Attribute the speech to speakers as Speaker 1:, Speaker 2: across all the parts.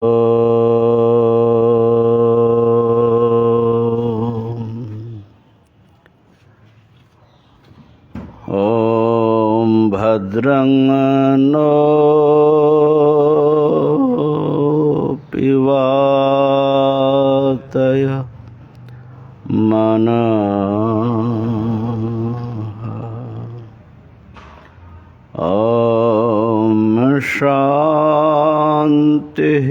Speaker 1: ॐ भद्रं नो पिवातय मनः। ॐ शान्तिः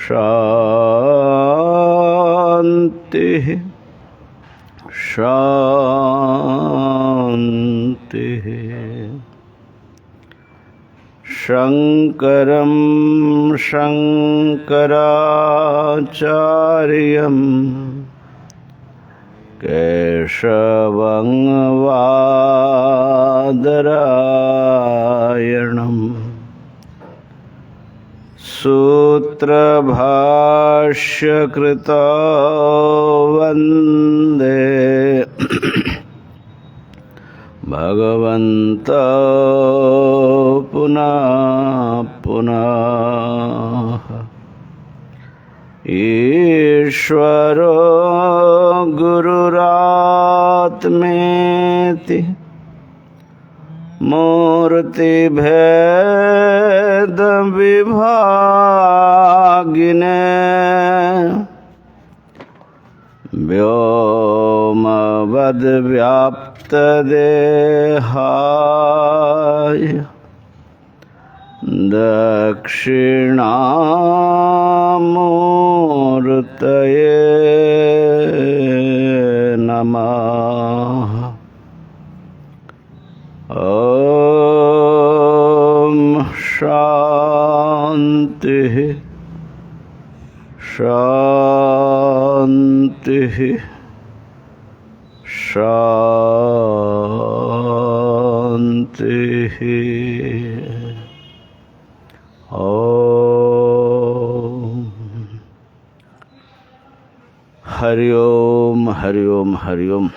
Speaker 1: शान्तिः शान्तिः। शङ्करं शङ्कराचार्यं केशवं बादरायणं सूत्रभाष्यकृतो वन्दे भगवन्तो पुनः पुनः। ईश्वरो गुरुरात्मेति मूर्तिभेदविभागिने व्योमवद्व्याप्तदेहाय दक्षिणामूर्तये नमः। ॐ शान्तिः शान्तिः शान्तिः। हरि ओम हरि ओम हरि ओम।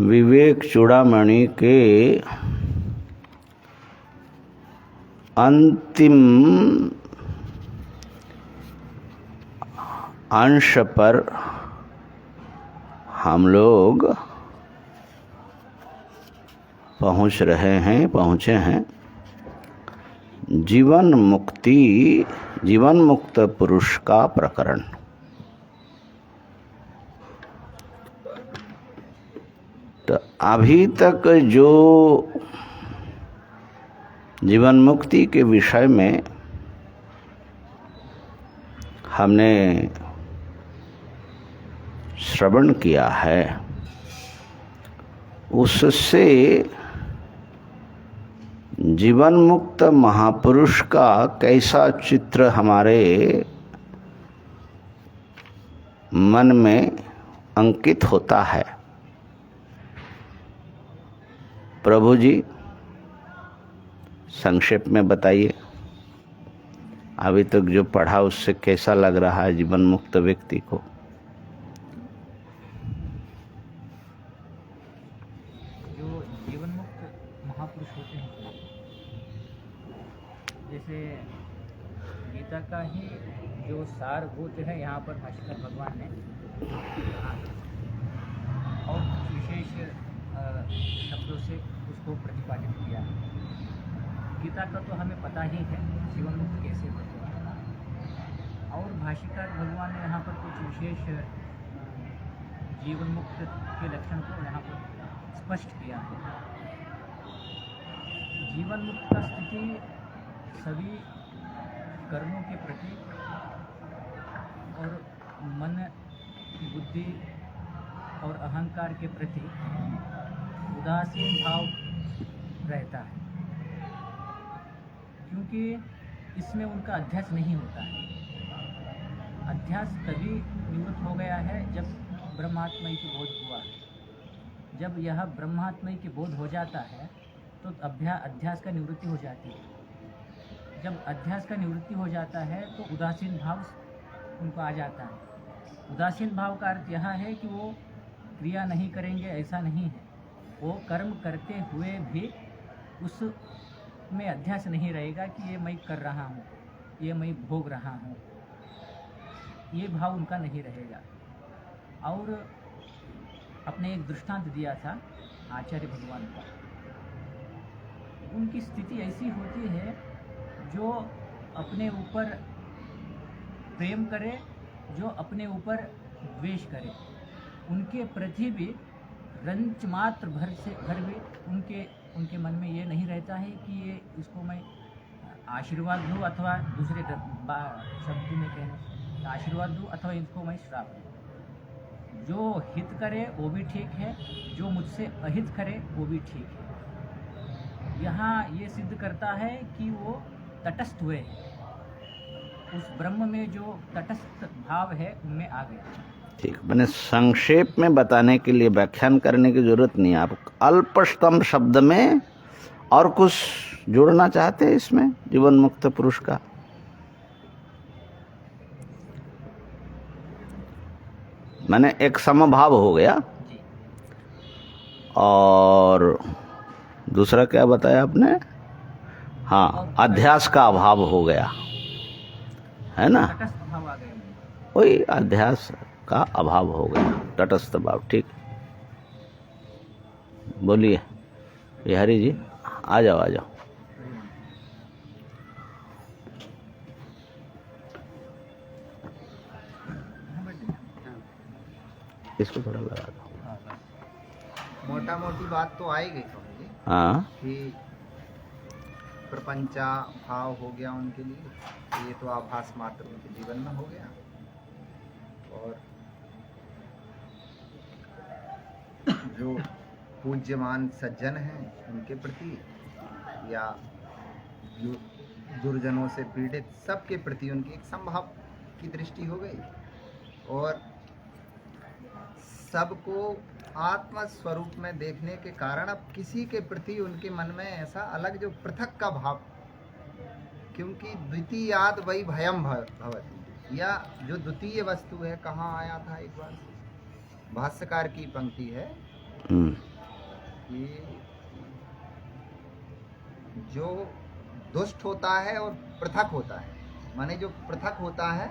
Speaker 1: विवेक चूड़ामणि के अंतिम अंश पर हम लोग पहुँचे हैं। जीवन मुक्त पुरुष का प्रकरण। तो अभी तक जो जीवन मुक्ति के विषय में हमने श्रवण किया है, उससे जीवन मुक्त महापुरुष का कैसा चित्र हमारे मन में अंकित होता है। प्रभु जी संक्षेप में बताइए, अभी तक जो पढ़ा उससे कैसा लग रहा है जीवन मुक्त व्यक्ति को?
Speaker 2: जो जीवन मुक्त महापुरुष होते हैं, जैसे गीता का ही जो सारभूत है यहाँ पर भाष्यकार भगवान ने और कुछ विशेष शब्दों से उसको प्रतिपादित किया। गीता का तो हमें पता ही है जीवन मुक्त कैसे होते हैं, और भाष्यकार भगवान ने यहाँ पर कुछ विशेष जीवन मुक्त के लक्षण को यहाँ पर स्पष्ट किया है। जीवन मुक्त का स्थिति सभी कर्मों के प्रति और मन, बुद्धि और अहंकार के प्रति उदासीन भाव रहता है, क्योंकि इसमें उनका अध्यास नहीं होता है। अध्यास तभी निवृत्त हो गया है जब ब्रह्मात्मय की बोध हुआ। जब यह ब्रह्मात्मय की बोध हो जाता है तो अध्यास का निवृत्ति हो जाती है। जब अध्यास का निवृत्ति हो जाता है तो उदासीन भाव उनको आ जाता है। उदासीन भाव का अर्थ यह है कि वो क्रिया नहीं करेंगे, ऐसा नहीं है। वो कर्म करते हुए भी उस में अध्यास नहीं रहेगा कि ये मैं कर रहा हूँ, ये मैं भोग रहा हूँ, ये भाव उनका नहीं रहेगा। और अपने एक दृष्टांत दिया था आचार्य भगवान का। उनकी स्थिति ऐसी होती है जो अपने ऊपर प्रेम करे, जो अपने ऊपर द्वेष करे, उनके प्रति भी रंच मात्र भर भी उनके मन में ये नहीं रहता है कि ये इसको मैं आशीर्वाद दूँ अथवा दूसरे शब्द में कहने आशीर्वाद दूँ अथवा इसको मैं श्राप दूँ। जो हित करे वो भी ठीक है, जो मुझसे अहित करे वो भी ठीक है। यहाँ ये सिद्ध करता है कि वो तटस्थ हुए, उस ब्रह्म में जो तटस्थ भाव है उनमें आ गया।
Speaker 1: ठीक, मैंने संक्षेप में बताने के लिए व्याख्यान करने की जरूरत नहीं है। आप अल्पतम शब्द में और कुछ जोड़ना चाहते हैं इसमें जीवन मुक्त पुरुष का? मैंने एक समभाव हो गया
Speaker 2: जी।
Speaker 1: और दूसरा क्या बताया आपने? हाँ, अध्यास का अभाव हो गया, है ना?
Speaker 2: तटस्थ भाव आ गया।
Speaker 1: वही अध्यास का अभाव हो गया, तटस्थ भाव। ठीक, बोलिए बिहारी जी, आ जाओ आ जाओ। इसको थोड़ा लगा दो।
Speaker 3: मोटा मोटी बात तो आएगी स्वामी जी।
Speaker 1: हाँ,
Speaker 3: कि प्रपंचा भाव हो गया उनके लिए, ये तो आभास मात्र उनके जीवन में हो गया। और जो पूज्यमान सज्जन हैं उनके प्रति या जो दुर्जनों से पीड़ित सबके प्रति उनकी एक संभाव की दृष्टि हो गई। और सबको आत्म स्वरूप में देखने के कारण अब किसी के प्रति उनके मन में ऐसा अलग जो पृथक का भाव, क्योंकि द्वितीयाद वही भयम भवति, या जो द्वितीय वस्तु है, कहाँ आया था एक बार भाष्यकार की पंक्ति है कि जो दुष्ट होता है और पृथक होता है, माने जो पृथक होता है,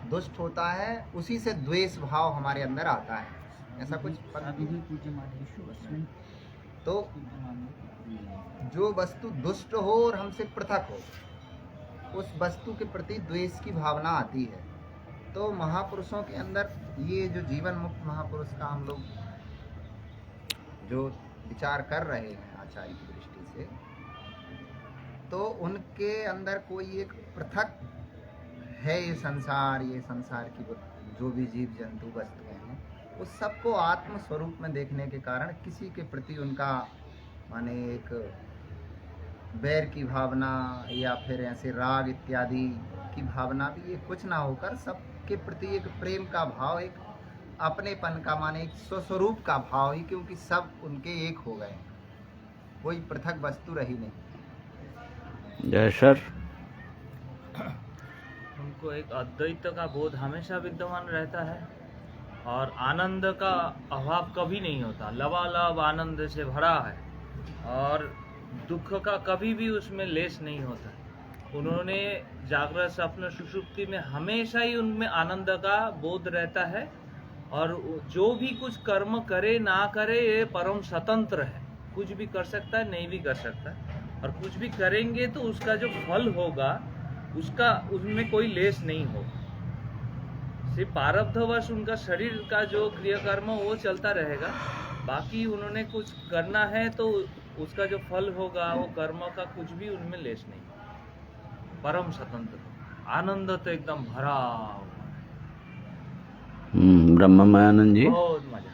Speaker 3: दुष्ट होता है, उसी से द्वेष भाव हमारे अंदर आता है, ऐसा कुछ तो जो वस्तु दुष्ट हो और हमसे पृथक हो, उस वस्तु के प्रति द्वेष की भावना आती है। तो महापुरुषों के अंदर ये जो जीवन मुक्त महापुरुष का हम लोग जो विचार कर रहे हैं आचार्य की दृष्टि से, तो उनके अंदर कोई एक पृथक है ये संसार की जो भी जीव जंतु वस्तुएं हैं, उस सबको आत्म स्वरूप में देखने के कारण किसी के प्रति उनका माने एक बैर की भावना या फिर ऐसे राग इत्यादि की भावना भी ये कुछ ना होकर सबके प्रति एक प्रेम का भाव, एक अपनेपन का माने एक स्वस्वरूप का भाव ही, क्योंकि सब उनके एक हो गए, कोई पृथक वस्तु रही नहीं।
Speaker 1: जय सर।
Speaker 4: उनको एक अद्वैत का बोध हमेशा विद्यमान रहता है और आनंद का अभाव कभी नहीं होता, लबालब आनंद से भरा है और दुख का कभी भी उसमें लेस नहीं होता। उन्होंने जागृत स्वप्न सुषुप्ति में हमेशा ही उनमें आनंद का बोध रहता है और जो भी कुछ कर्म करे ना करे ये परम स्वतंत्र है, कुछ भी कर सकता है, नहीं भी कर सकता, और कुछ भी करेंगे तो उसका जो फल होगा उसका उसमें कोई लेस नहीं होगा। सिर्फ प्रारब्धवश उनका शरीर का जो क्रियाकर्म वो चलता रहेगा, बाकी उन्होंने कुछ करना है तो उसका जो फल होगा वो कर्म का कुछ भी उनमें लेस नहीं, परम स्वतंत्र, आनंद तो एकदम भरा हुआ है।
Speaker 1: ब्रह्ममयानंद जी,
Speaker 4: बहुत मजा।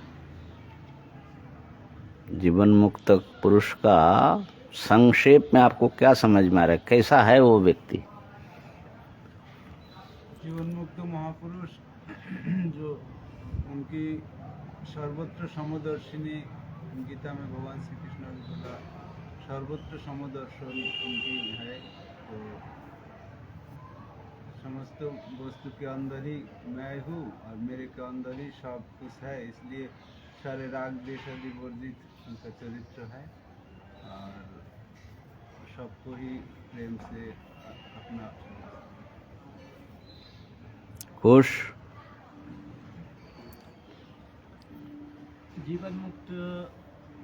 Speaker 1: जीवन मुक्त पुरुष का संक्षेप में आपको क्या समझ में आ रहा है? कैसा है वो व्यक्ति?
Speaker 5: जीवन मुक्त महापुरुष जो उनकी सर्वत्र समदर्शिनी, गीता में भगवान श्री कृष्ण ने बोला सर्वत्र समदर्शन उनकी है, तो समस्त वस्तु के अंदर ही मैं हूँ और मेरे के अंदर ही सब कुछ है, इसलिए सारे राग द्वेष आदि वर्जित उनका चरित्र है। और सबको ही प्रेम से अपना
Speaker 1: खुश।
Speaker 6: जीवन मुक्त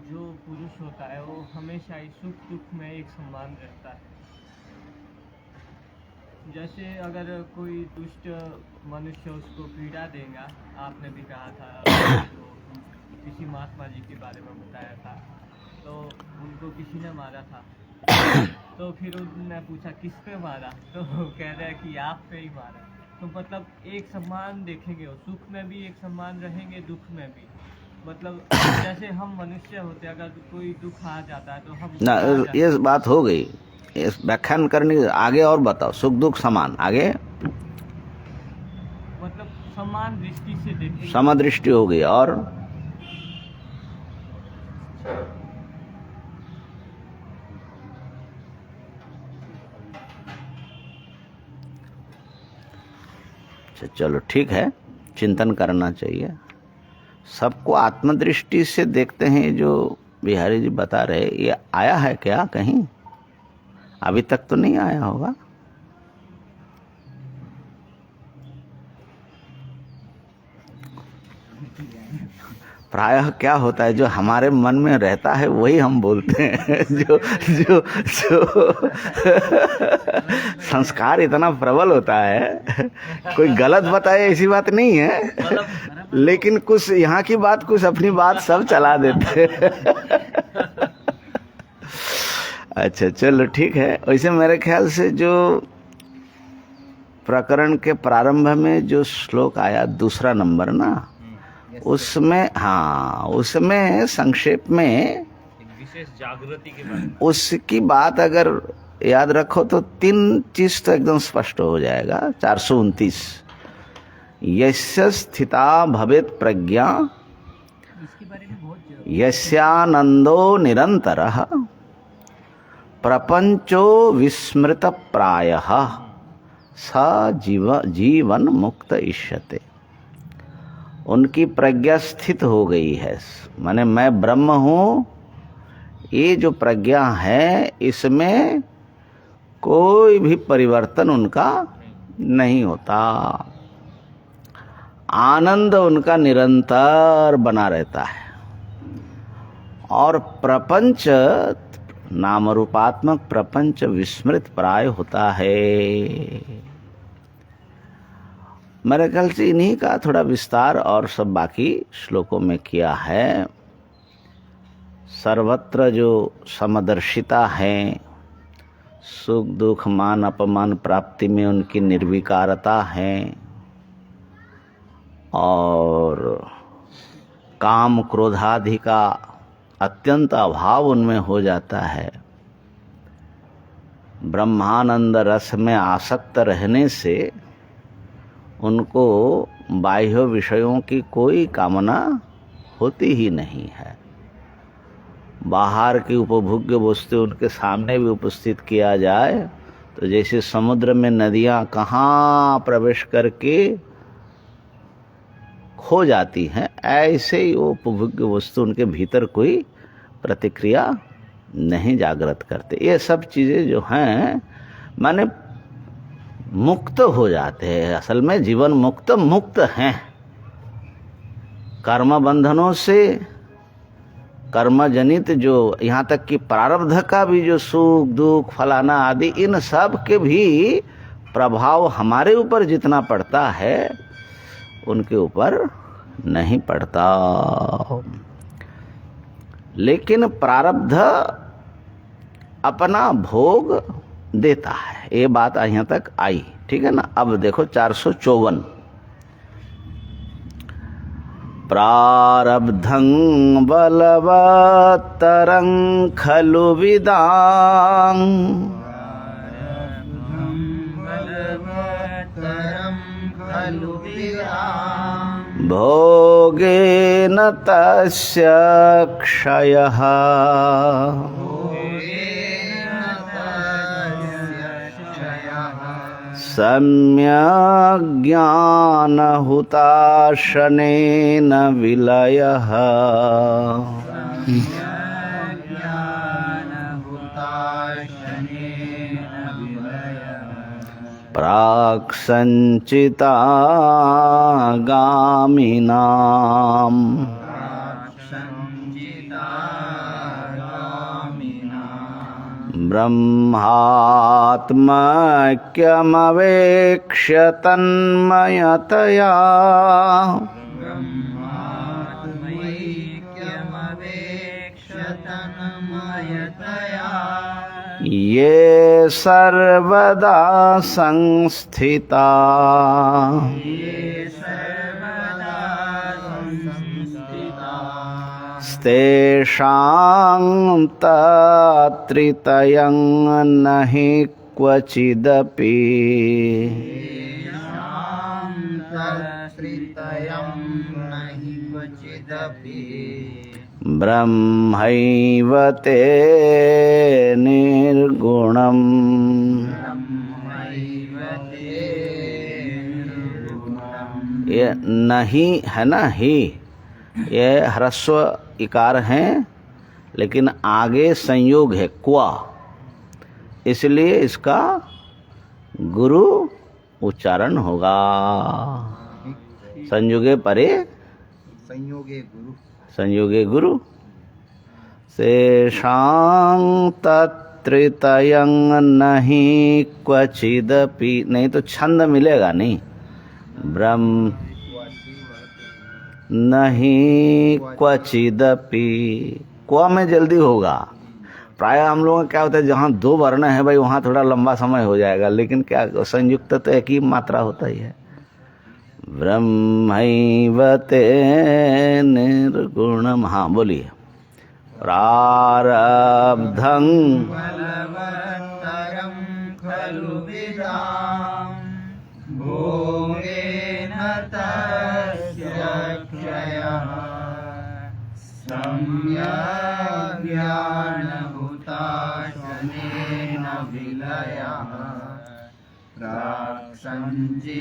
Speaker 6: जो पुरुष होता है वो हमेशा ही सुख दुख में एक समान रहता है। जैसे अगर कोई दुष्ट मनुष्य उसको पीड़ा देगा, आपने भी कहा था जो किसी महात्मा जी के बारे में बताया था, तो उनको किसी ने मारा था तो फिर उन्होंने पूछा किस पे मारा, तो कह रहे हैं कि आप पे ही मारा। तो मतलब एक समान देखेंगे, वो सुख में भी एक समान रहेंगे, दुख में भी। मतलब जैसे हम मनुष्य होते हैं, अगर कोई दुख आ जाता है तो हम
Speaker 1: ना, ये बात हो गई, इस व्याख्यान करने के आगे और बताओ। सुख दुख समान, आगे
Speaker 6: मतलब समान दृष्टि से देखेंगे।
Speaker 1: समदृष्टि हो गई। और चलो ठीक है, चिंतन करना चाहिए। सबको आत्मदृष्टि से देखते हैं। जो बिहारी जी बता रहे, ये आया है क्या कहीं? अभी तक तो नहीं आया होगा। प्रायः क्या होता है, जो हमारे मन में रहता है वही हम बोलते हैं। जो जो जो संस्कार इतना प्रबल होता है, कोई गलत बताए ऐसी बात नहीं है, लेकिन कुछ यहाँ की बात, कुछ अपनी बात सब चला देते हैं। अच्छा चलो ठीक है। वैसे मेरे ख्याल से जो प्रकरण के प्रारंभ में जो श्लोक आया, दूसरा नंबर ना, उसमें, हाँ, उसमें संक्षेप में
Speaker 4: एक विशेष जागृति के बारे में
Speaker 1: उसकी बात अगर याद रखो तो 3 चीज तो एकदम स्पष्ट हो जाएगा। 429 यस्य स्थिता भवेत् प्रज्ञा
Speaker 2: इसके बारे में बहुत जरूरी
Speaker 1: यस्यानंदो निरंतरः प्रपंचो विस्मृत प्रायः स जीवन मुक्त इष्यते। उनकी प्रज्ञा स्थित हो गई है, माने मैं ब्रह्म हूँ, ये जो प्रज्ञा है इसमें कोई भी परिवर्तन उनका नहीं होता। आनंद उनका निरंतर बना रहता है। और प्रपंच, नाम रूपात्मक प्रपंच विस्मृत प्राय होता है। मेरे ख्याल से इन्हीं का थोड़ा विस्तार और सब बाकी श्लोकों में किया है। सर्वत्र जो समदर्शिता है, सुख दुख मान अपमान प्राप्ति में उनकी निर्विकारता है, और काम क्रोधादि का अत्यंत अभाव उनमें हो जाता है। ब्रह्मानंद रस में आसक्त रहने से उनको बाह्य विषयों की कोई कामना होती ही नहीं है। बाहर की उपभोग्य वस्तु उनके सामने भी उपस्थित किया जाए तो जैसे समुद्र में नदियां कहाँ प्रवेश करके खो जाती हैं, ऐसे ही वो उपभोग्य वस्तु उनके भीतर कोई प्रतिक्रिया नहीं जागृत करते। ये सब चीजें जो हैं माने मुक्त हो जाते हैं। असल में जीवन मुक्त हैं कर्म बंधनों से, कर्म जनित जो यहाँ तक कि प्रारब्ध का भी जो सुख दुख फलाना आदि, इन सब के भी प्रभाव हमारे ऊपर जितना पड़ता है उनके ऊपर नहीं पड़ता। लेकिन प्रारब्ध अपना भोग देता है। ये बात यहाँ तक आई, ठीक है ना। अब देखो 454 प्रारब्धं बलवत्तरं खलु विदां भोगेन तस्य क्षयः सम्यक् ज्ञानहुताशनेन विलयः। प्राक् संचितागामिनाम् ब्रह्मात्मैक्यमवेक्ष्य तन्मयतया ये सर्वदा संस्थिता तेषां तत्रितयं नहि क्वचिदपि ब्रह्मैव ते निर्गुणम्। ये नहीं है ना, ही ये ह्रस्व इकार हैं, लेकिन आगे संयोग है क्वा, इसलिए इसका गुरु उच्चारण होगा। संयोगे परे संयोगे गुरु शेषां तत्रितयं नहि क्वचिदपि, नहीं तो छंद मिलेगा नहीं। ब्रह्म नहीं क्वचिदपि, क्व में जल्दी होगा। प्राय हम लोगों का क्या होता है, जहाँ दो वर्ण है भाई वहाँ थोड़ा लंबा समय हो जाएगा, लेकिन क्या संयुक्त तो एक ही मात्रा होता ही है। ब्रह्मैव ते निर्गुणम्। हाँ बोलिए। प्रारब्धं
Speaker 3: भोगेन तस्य क्षयः सम्यक् ज्ञानहुताशनेन विलयः प्राक् संचितागामिनाम्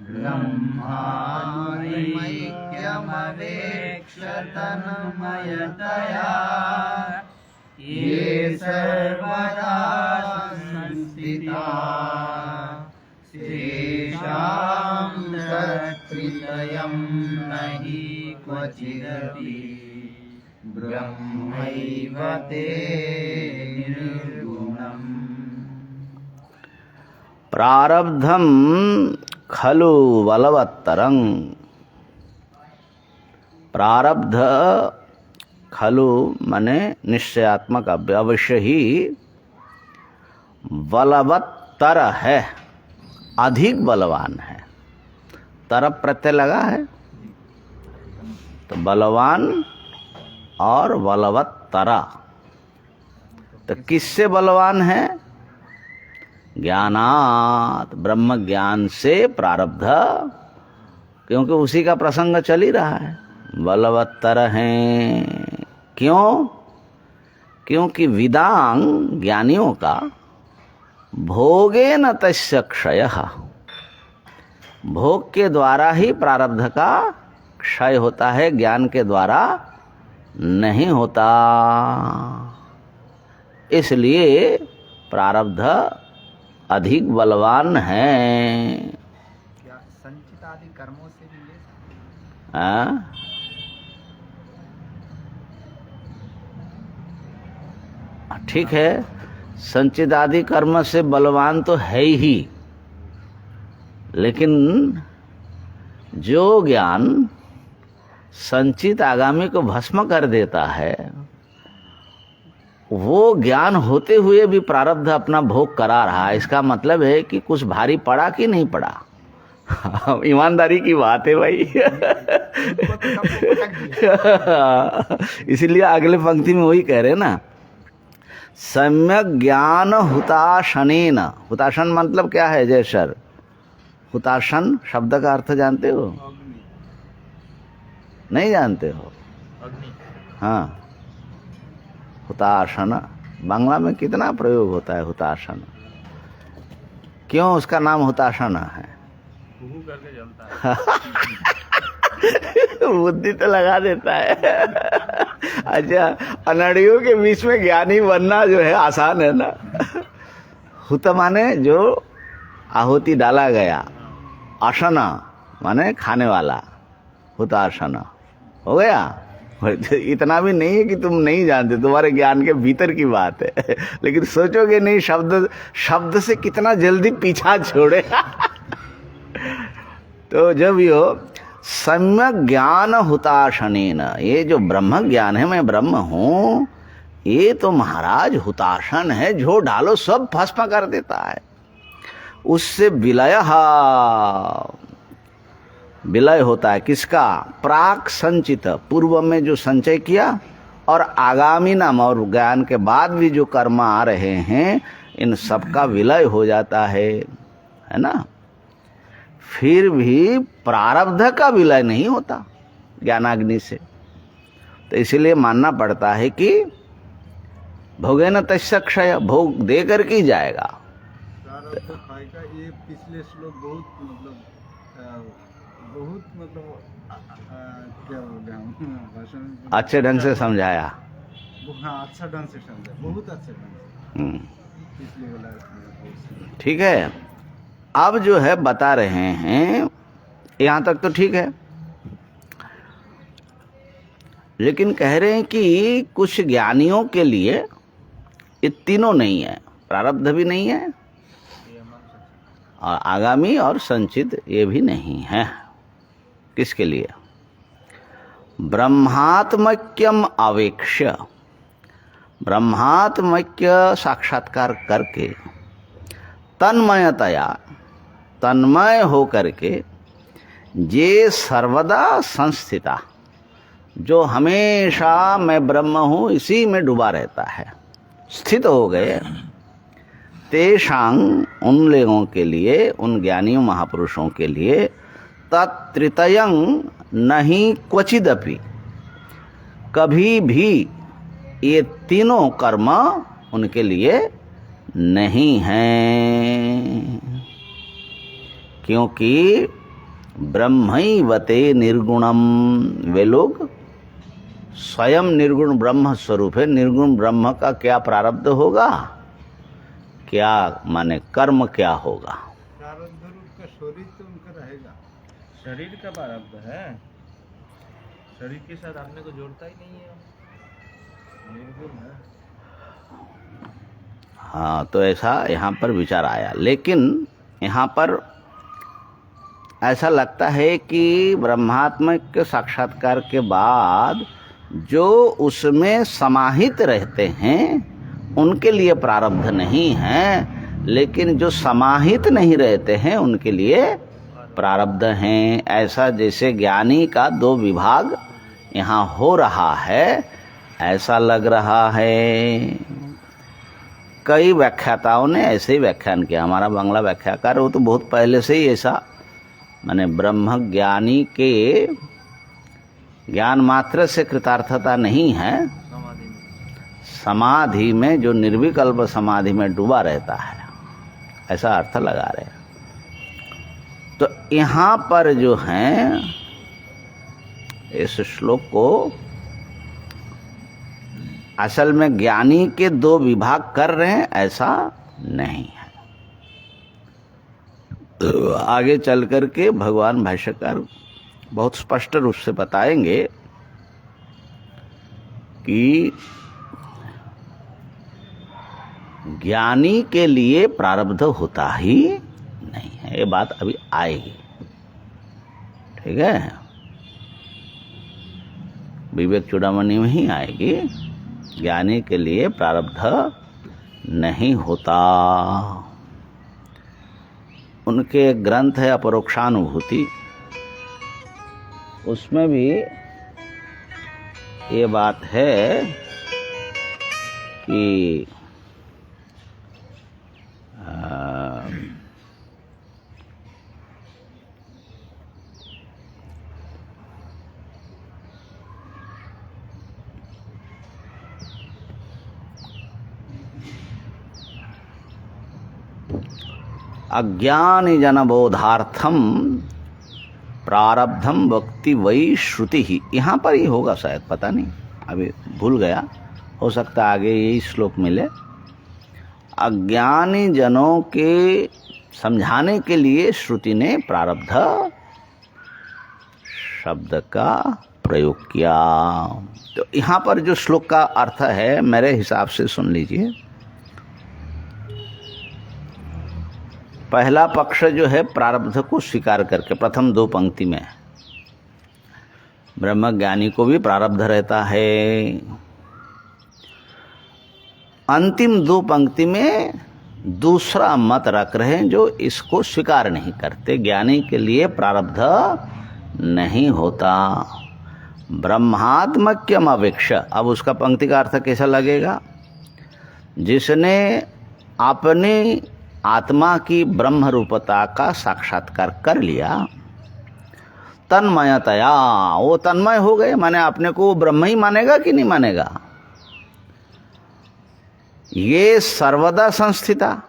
Speaker 3: ब्रह्मात्मैक्यमवेक्ष्य तन्मयतया ये सर्वदा संस्थिता शेषां तत्रितयं नहि क्वचिदपि ब्रह्मैव ते निर्गुणम्।
Speaker 1: प्रारब्धं खलु बलवत्तरं। प्रारब्ध खलु माने निश्चयात्मक, अवश्य ही बलवत्तर है, अधिक बलवान है। तरफ प्रत्यय लगा है तो बलवान और बलवत्तरा। तो किससे बलवान है? ज्ञानात्, ब्रह्म ज्ञान से प्रारब्ध, क्योंकि उसी का प्रसंग चल ही रहा है। बलवत्तर हैं क्यों? क्योंकि विदांग ज्ञानियों का भोगेन तस्य क्षयः, भोग के द्वारा ही प्रारब्ध का क्षय होता है, ज्ञान के द्वारा नहीं होता। इसलिए प्रारब्ध अधिक बलवान है।
Speaker 3: क्या संचित आदि कर्मों से भी ले?
Speaker 1: ठीक है, संचित आदि कर्म से बलवान तो है ही, लेकिन जो ज्ञान संचित आगामी को भस्म कर देता है, वो ज्ञान होते हुए भी प्रारब्ध अपना भोग करा रहा है। इसका मतलब है कि कुछ भारी पड़ा कि नहीं पड़ा। ईमानदारी की बात है भाई। इसलिए अगले पंक्ति में वही कह रहे हैं ना, सम्यक ज्ञान हुताशनेन। हुताशन मतलब क्या है जय सर? हुताशन शब्द का अर्थ जानते हो? नहीं जानते हो? हाँ, हुताशन बांग्ला में कितना प्रयोग होता है हुताशन। क्यों उसका नाम हुताशन है?
Speaker 4: करके जलता है।
Speaker 1: बुद्धि तो लगा देता है। अच्छा, अनड़ियों के बीच में ज्ञानी बनना जो है आसान है ना। हुत माने जो आहुति डाला गया, आसना माने खाने वाला, हुतासना हो गया। इतना भी नहीं है कि तुम नहीं जानते, तुम्हारे ज्ञान के भीतर की बात है, लेकिन सोचोगे नहीं शब्द से कितना जल्दी पीछा छोड़े। तो जब यो सम्यक ज्ञान हुताशनेन, ये जो ब्रह्म ज्ञान है, मैं ब्रह्म हूं, ये तो महाराज हुताशन है, जो डालो सब भस्म कर देता है। उससे विलय होता है किसका? प्राक संचित, पूर्व में जो संचय किया, और आगामी नाम और ज्ञान के बाद भी जो कर्म आ रहे हैं, इन सबका विलय हो जाता है ना। फिर भी प्रारब्ध का विलय नहीं होता ज्ञानाग्नि से। तो इसलिए मानना पड़ता है कि भोगेन तस्य क्षय, भोग दे करके ही जाएगा।
Speaker 5: प्रारब्ध खाएगा, ये पिछले श्लोक बहुत क्या बोले हम भाषण में
Speaker 1: अच्छे ढंग से समझाया।
Speaker 5: हाँ, अच्छा ढंग से समझा, बहुत अच्छे ढंग से पिछले वाला।
Speaker 1: ठीक है, अब जो है बता रहे हैं, यहाँ तक तो ठीक है, लेकिन कह रहे हैं कि कुछ ज्ञानियों के लिए ये तीनों नहीं है, प्रारब्ध भी नहीं है और आगामी और संचित ये भी नहीं है। किसके लिए? ब्रह्मात्मक्यम अवेक्ष्य, ब्रह्मात्मक्य साक्षात्कार करके तन्मयतया, तन्मय हो करके, जे सर्वदा संस्थिता, जो हमेशा मैं ब्रह्म हूँ इसी में डूबा रहता है, स्थित हो गए, तेषांग, उन लोगों के लिए, उन ज्ञानी महापुरुषों के लिए, तत्त्रितयं नहीं क्वचिदपि, कभी भी ये तीनों कर्म उनके लिए नहीं हैं, क्योंकि ब्रह्मैवते निर्गुणम, वे लोग स्वयं निर्गुण ब्रह्म स्वरूप है। निर्गुण ब्रह्म का क्या प्रारब्ध होगा, क्या माने कर्म क्या होगा?
Speaker 5: प्रारब्ध रूप का शरीर तो उनका रहेगा।
Speaker 4: शरीर का प्रारब्ध है, शरीर के साथ आपने को जोड़ता ही नहीं है, निर्गुण है।
Speaker 1: हाँ, तो ऐसा यहाँ पर विचार आया, लेकिन यहाँ पर ऐसा लगता है कि ब्रह्मात्मक साक्षात्कार के बाद जो उसमें समाहित रहते हैं उनके लिए प्रारब्ध नहीं है, लेकिन जो समाहित नहीं रहते हैं उनके लिए प्रारब्ध हैं। ऐसा जैसे ज्ञानी का दो विभाग यहाँ हो रहा है, ऐसा लग रहा है। कई व्याख्याताओं ने ऐसे ही व्याख्यान किया। हमारा बांग्ला व्याख्याकार वो तो बहुत पहले से ही ऐसा, माने ब्रह्म ज्ञानी के ज्ञान मात्र से कृतार्थता नहीं है, समाधि में जो निर्विकल्प समाधि में डूबा रहता है, ऐसा अर्थ लगा रहे हैं। तो यहाँ पर जो है इस श्लोक को असल में ज्ञानी के दो विभाग कर रहे हैं, ऐसा नहीं है। तो आगे चल करके भगवान भाष्यकार बहुत स्पष्ट रूप से बताएंगे कि ज्ञानी के लिए प्रारब्ध होता ही नहीं है। ये बात अभी आएगी, ठीक है, विवेक चूड़ामणि में ही आएगी। ज्ञानी के लिए प्रारब्ध नहीं होता। उनके एक ग्रंथ है अपरोक्षानुभूति, उसमें भी ये बात है कि अज्ञानी जनबोधार्थम प्रारब्धम वक्ति वही श्रुति ही, यहाँ पर ही होगा शायद, पता नहीं, अभी भूल गया, हो सकता है आगे यही श्लोक मिले। अज्ञानी जनों के समझाने के लिए श्रुति ने प्रारब्ध शब्द का प्रयोग किया। तो यहाँ पर जो श्लोक का अर्थ है मेरे हिसाब से सुन लीजिए। पहला पक्ष जो है प्रारब्ध को स्वीकार करके, प्रथम दो पंक्ति में ब्रह्मज्ञानी को भी प्रारब्ध रहता है, अंतिम दो पंक्ति में दूसरा मत रख रहे हैं जो इसको स्वीकार नहीं करते। ज्ञानी के लिए प्रारब्ध नहीं होता। ब्रह्मात्मक्यम अवेक्ष, अब उसका पंक्ति का अर्थ कैसा लगेगा? जिसने अपनी आत्मा की ब्रह्म रूपता का साक्षात्कार कर लिया, तन्मयतया, वो तन्मय हो गए, माने अपने को वो ब्रह्म ही मानेगा कि नहीं मानेगा? ये सर्वदा संस्थिता,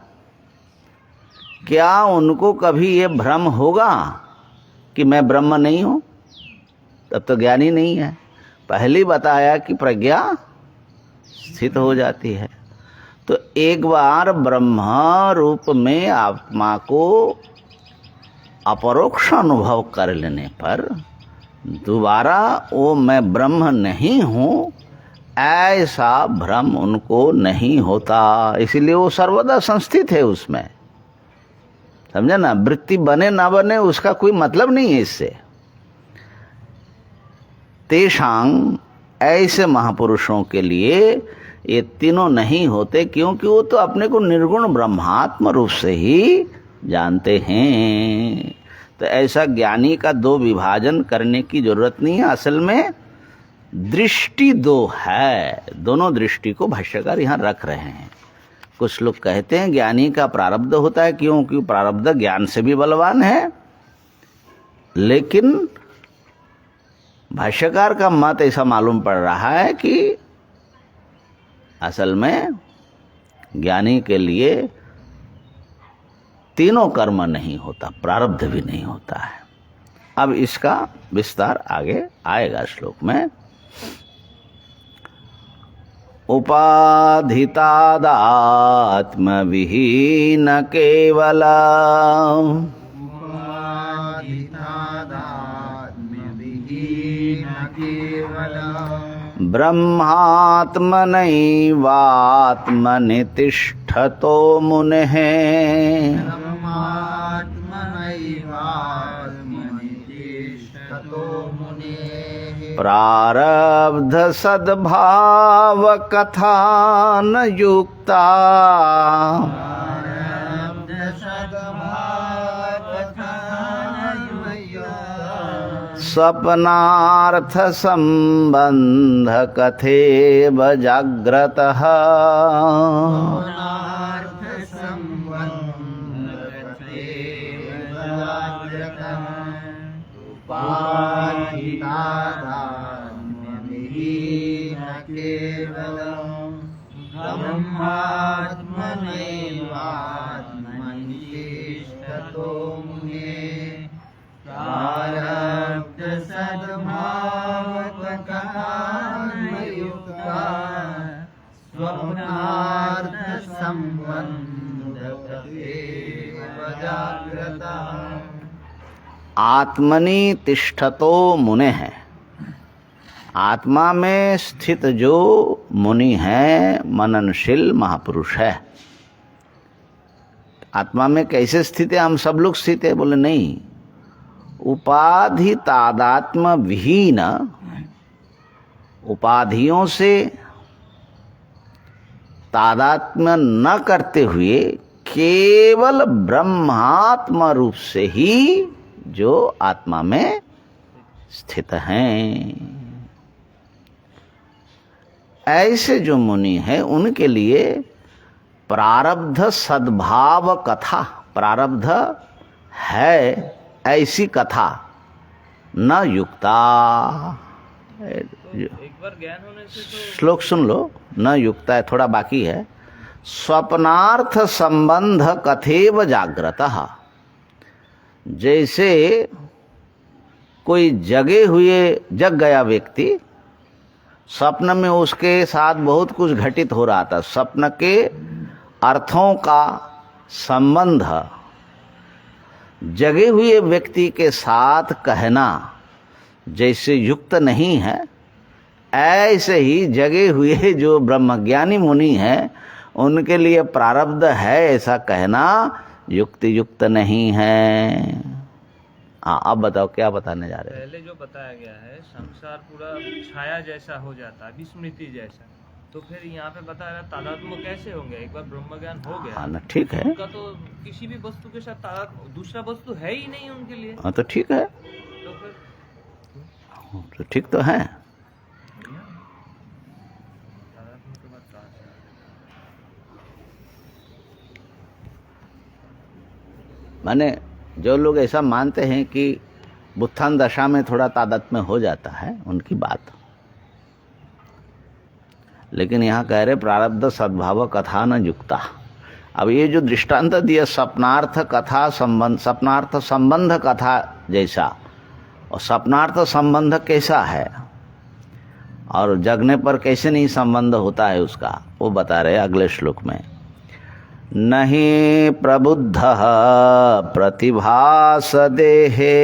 Speaker 1: क्या उनको कभी ये भ्रम होगा कि मैं ब्रह्म नहीं हूं? तब तो ज्ञानी नहीं है। पहले बताया कि प्रज्ञा स्थित हो जाती है। तो एक बार ब्रह्म रूप में आत्मा को अपरोक्ष अनुभव कर लेने पर दोबारा वो मैं ब्रह्म नहीं हूं ऐसा भ्रम उनको नहीं होता। इसीलिए वो सर्वदा संस्थित है उसमें, समझे ना? वृत्ति बने ना बने उसका कोई मतलब नहीं है इससे। तेषांग, ऐसे महापुरुषों के लिए ये तीनों नहीं होते, क्योंकि वो तो अपने को निर्गुण ब्रह्मात्म रूप से ही जानते हैं। तो ऐसा ज्ञानी का दो विभाजन करने की जरूरत नहीं है। असल में दृष्टि दो है, दोनों दृष्टि को भाष्यकार यहाँ रख रहे हैं। कुछ लोग कहते हैं ज्ञानी का प्रारब्ध होता है, क्योंकि प्रारब्ध ज्ञान से भी बलवान है, लेकिन भाष्यकार का मत ऐसा मालूम पड़ रहा है कि असल में ज्ञानी के लिए तीनों कर्म नहीं होता, प्रारब्ध भी नहीं होता है। अब इसका विस्तार आगे आएगा श्लोक में। उपाधितादात्म विहीन केवल, ब्रह्मात्मनैवात्मनि तिष्ठतो मुनेः, प्रारब्ध सद्भाव कथा न युक्ता, स्वप्नार्थ संबंध कथेव जाग्रतः, आत्मनि तिष्ठतो मुने है। आत्मा में स्थित जो मुनि है, मननशील महापुरुष है। आत्मा में कैसे स्थित है? हम सब लोग स्थित है? बोले नहीं, उपाधि तादात्म विहीन, उपाधियों से तादात्म्य न करते हुए केवल ब्रह्मात्म रूप से ही जो आत्मा में स्थित हैं। ऐसे जो मुनि हैं उनके लिए प्रारब्ध सद्भाव कथा, प्रारब्ध है ऐसी कथा न युक्ता।
Speaker 4: एक बार ज्ञान होने से तो
Speaker 1: श्लोक सुन लो, न युक्ता है, थोड़ा बाकी है। स्वप्नार्थ संबंध कथेव जाग्रतः, जैसे कोई जग गया व्यक्ति, स्वप्न में उसके साथ बहुत कुछ घटित हो रहा था, स्वप्न के अर्थों का संबंध जगे हुए व्यक्ति के साथ कहना जैसे युक्त नहीं है, ऐसे ही जगे हुए जो ब्रह्मज्ञानी मुनि हैं उनके लिए प्रारब्ध है ऐसा कहना युक्त नहीं है। हाँ, अब बताओ क्या बताने जा रहे हैं?
Speaker 4: पहले जो बताया गया है संसार पूरा छाया जैसा हो जाता है, विस्मृति जैसा, तो फिर यहाँ पे बता रहा तादात्म्य कैसे होंगे? एक बार ब्रह्म ज्ञान हो गया,
Speaker 1: हाँ ना, ठीक है,
Speaker 4: उनका तो किसी भी वस्तु के साथ तादात्म्य, दूसरा वस्तु है ही नहीं उनके लिए,
Speaker 1: हाँ तो ठीक है,
Speaker 4: तो फिर
Speaker 1: तो ठीक तो है।
Speaker 4: तादात्म्य के बाद कहाँ से?
Speaker 1: माने जो लोग ऐसा मानते हैं कि बुत्थान दशा में थोड़ा तादात्म्य हो जाता है, उनकी बात, लेकिन यहाँ कह रहे प्रारब्ध सद्भाव कथा न युक्ता। अब ये जो दृष्टांत दिया स्वप्नार्थ कथा संबंध, स्वप्नार्थ संबंध कथा जैसा, और स्वप्नार्थ संबंध कैसा है और जगने पर कैसे नहीं संबंध होता है उसका, वो बता रहे अगले श्लोक में। नहीं प्रबुद्ध प्रतिभास देहे,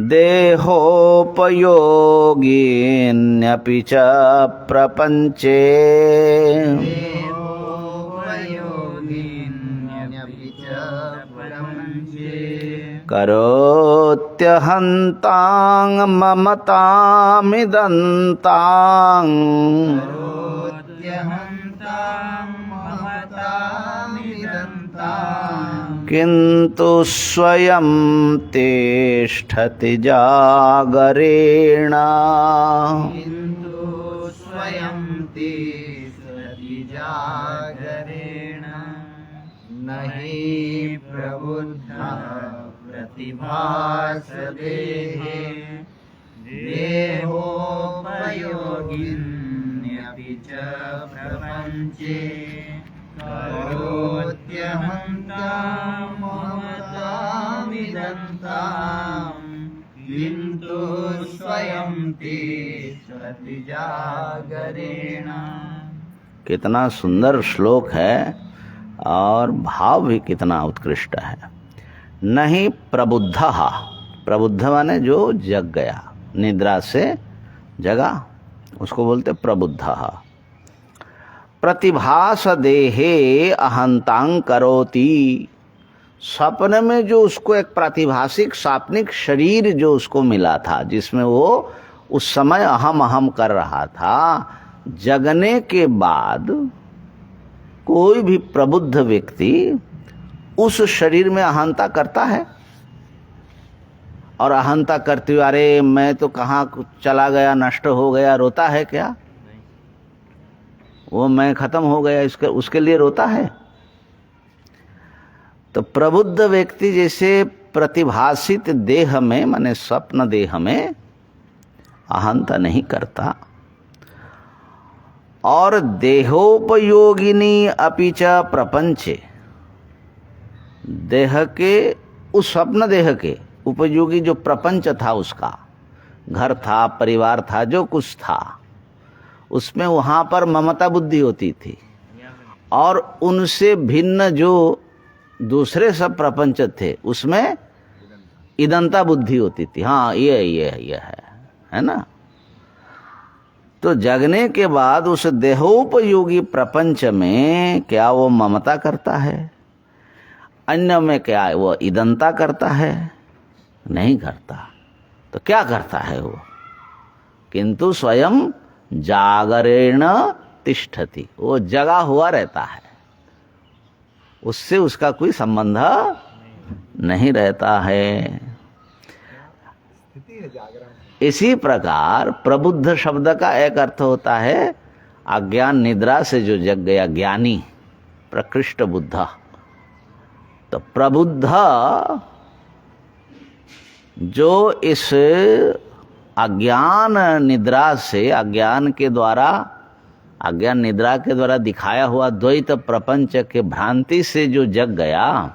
Speaker 1: देहोपयोगिन्यपि च प्रपंचे, करोत्यहन्तां ममतामिदन्तां, किन्तु स्वयं तिष्ठति जागरेण।
Speaker 3: नहीं प्रबुद्ध प्रतिभास देहे, देहोपयोगिन्यपि च प्रपंचे, करोत्यहन्तां ममतामिदन्तां, किन्तु स्वयं तिष्ठति जागरेण।
Speaker 1: कितना सुंदर श्लोक है और भाव भी कितना उत्कृष्ट है। नहीं प्रबुद्ध, प्रबुद्ध माने जो जग गया, निद्रा से जगा, उसको बोलते प्रबुद्ध। प्रतिभास देहे अहंतां करोति, स्वप्न में जो उसको एक प्रातिभासिक सात्विक शरीर जो उसको मिला था, जिसमें वो उस समय अहम अहम कर रहा था, जगने के बाद कोई भी प्रबुद्ध व्यक्ति उस शरीर में अहंता करता है, और अहंता करते हुए अरे मैं तो कहाँ चला गया, नष्ट हो गया, रोता है क्या? वो मैं खत्म हो गया इसके उसके लिए रोता है? तो प्रबुद्ध व्यक्ति जैसे प्रतिभासित देह में, माने स्वप्न देह में अहंता नहीं करता, और देहोपयोगिनी अपि च प्रपंचे, देह के उस स्वप्न देह के उपयोगी जो प्रपंच था, उसका घर था, परिवार था, जो कुछ था, उसमें वहां पर ममता बुद्धि होती थी, और उनसे भिन्न जो दूसरे सब प्रपंच थे उसमें इदंता बुद्धि होती थी। हाँ, ये है ना। तो जगने के बाद उस देहोपयोगी प्रपंच में क्या वो ममता करता है? अन्य में क्या वो इदंता करता है? नहीं करता। तो क्या करता है वो? किंतु स्वयं जागरेण तिष्ठति, वो जगा हुआ रहता है, उससे उसका कोई संबंध नहीं रहता है। इसी प्रकार प्रबुद्ध शब्द का एक अर्थ होता है अज्ञान निद्रा से जो जग गया ज्ञानी, प्रकृष्ट बुद्ध। तो प्रबुद्ध जो इस अज्ञान निद्रा से, अज्ञान के द्वारा अज्ञान निद्रा के द्वारा दिखाया हुआ द्वैत प्रपंच के भ्रांति से जो जग गया,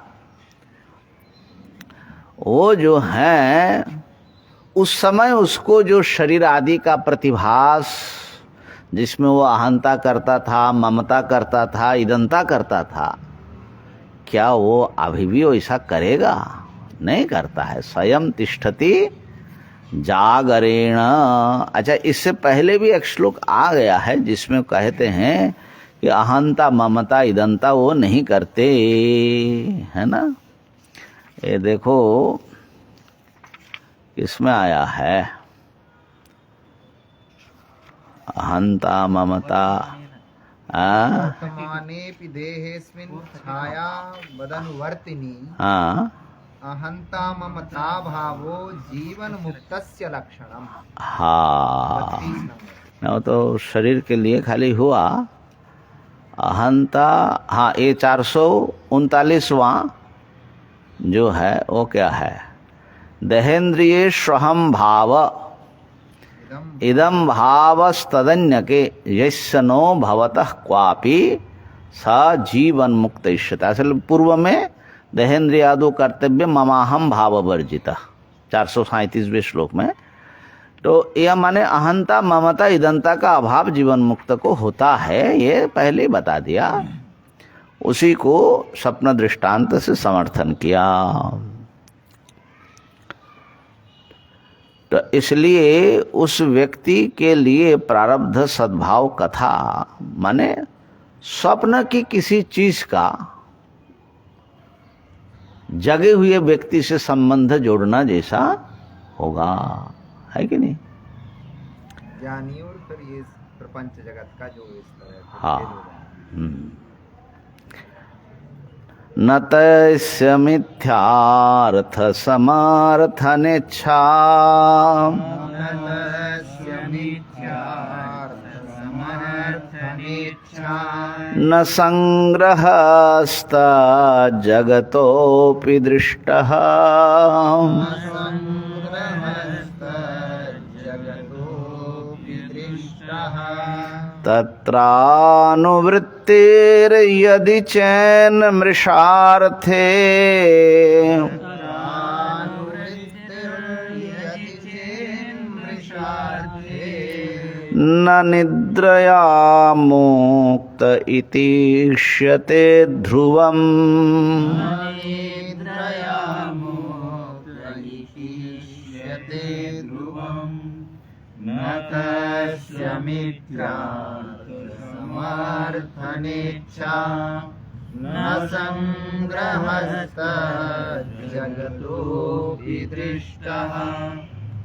Speaker 1: वो जो है उस समय उसको जो शरीर आदि का प्रतिभास, जिसमें वो अहंता करता था, ममता करता था, इदंता करता था, क्या वो अभी भी वैसा करेगा? नहीं करता है। स्वयं तिष्ठति जागरेण। अच्छा, इससे पहले भी एक श्लोक आ गया है जिसमें कहते हैं कि अहंता ममता इदंता वो नहीं करते, है ना। ये देखो किसमें आया है, अहंता ममता।
Speaker 3: वर्तमानेऽपि देहेऽस्मिन् छाया वदनुवर्तिनी
Speaker 1: हाँ
Speaker 3: अहंता ममता भावो जीवन मुक्तस्य लक्षणम।
Speaker 1: हाँ,
Speaker 3: 32 नंबर।
Speaker 1: न तो शरीर के लिए खाली हुआ अहंता। हाँ, ये 439वां जो है वो क्या है, देहेन्द्रिये स्वहम भाव इदम भावस्तदन्य के यस्नो भवतः क्वापि स जीवन मुक्त इष्यते। असल पूर्व में देहेन्द्रियादो कर्तव्य ममाहम भाव वर्जित 437वें श्लोक में। तो यह माने अहंता ममता इदंता का अभाव जीवन मुक्त को होता है, ये पहले बता दिया। उसी को स्वप्न दृष्टांत से समर्थन किया। तो इसलिए उस व्यक्ति के लिए प्रारब्ध सद्भाव कथा माने स्वप्न की किसी चीज का जगे हुए व्यक्ति से संबंध जोड़ना जैसा होगा, है कि नहीं।
Speaker 3: ज्ञानी और फिर ये प्रपंच जगत का जो इस तरह
Speaker 1: हाँ। न तस्य मिथ्यार्थ समर्थनेच्छा न संग्रहस्त जगतोऽपि दृष्टः तत्रानुवृत्तिर्यदि चैन मृषार्थे न निद्रया मुक्त इतीष्यते ध्रुवम्।
Speaker 3: समर्थनेच्छा न संग्रहस्त जगतोऽपि दृष्टः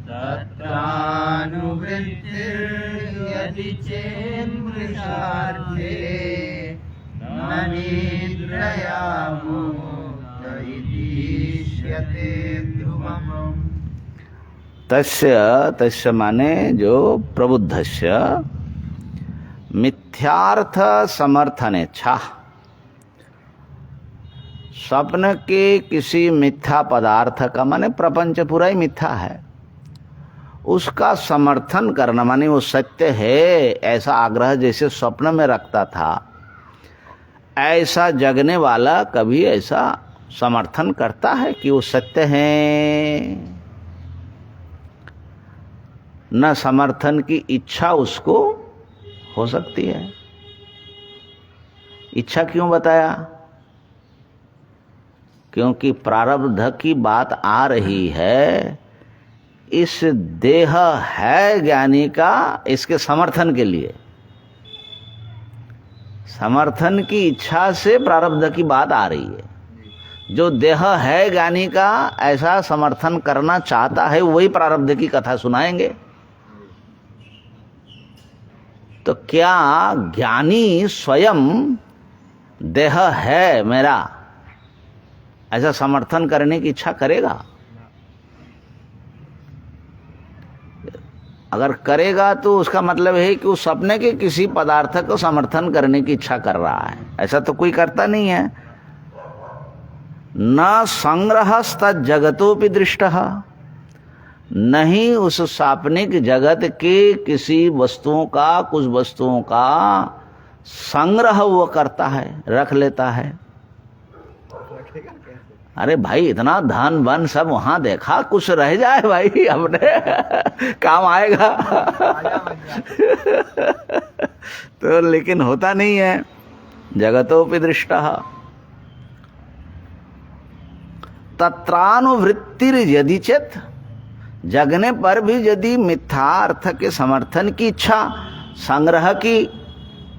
Speaker 3: तत्रानुवृत्तिर्यदि चेन्मृषार्थे न निद्रया मुक्त इतीष्यते ध्रुवम्।
Speaker 1: तस्य माने जो प्रबुद्धस्य मिथ्यार्थ समर्थनेच्छा, स्वप्न के किसी मिथ्या पदार्थ का माने प्रपंच पूरा ही मिथ्या है, उसका समर्थन करना माने वो सत्य है ऐसा आग्रह जैसे स्वप्न में रखता था, ऐसा जगने वाला कभी ऐसा समर्थन करता है कि वो सत्य है। न समर्थन की इच्छा उसको हो सकती है। इच्छा क्यों बताया? क्योंकि प्रारब्ध की बात आ रही है। इस देह है ज्ञानी का, इसके समर्थन के लिए, समर्थन की इच्छा से प्रारब्ध की बात आ रही है। जो देह है ज्ञानी का ऐसा समर्थन करना चाहता है वही प्रारब्ध की कथा सुनाएंगे। तो क्या ज्ञानी स्वयं देह है मेरा ऐसा समर्थन करने की इच्छा करेगा? अगर करेगा तो उसका मतलब है कि उस सपने के किसी पदार्थ को समर्थन करने की इच्छा कर रहा है। ऐसा तो कोई करता नहीं है। न संग्रहस्त जगतोपि दृष्टः, नहीं उस सापनिक जगत के किसी वस्तुओं का, कुछ वस्तुओं का संग्रह वो करता है, रख लेता है। अरे भाई इतना धन वन सब वहां देखा, कुछ रह जाए भाई अपने काम आएगा। तो लेकिन होता नहीं है। जगतोपि दृष्टः तत्रानुवृत्तिर यदि चेत, जगने पर भी यदि मिथ्या अर्थ के समर्थन की इच्छा, संग्रह की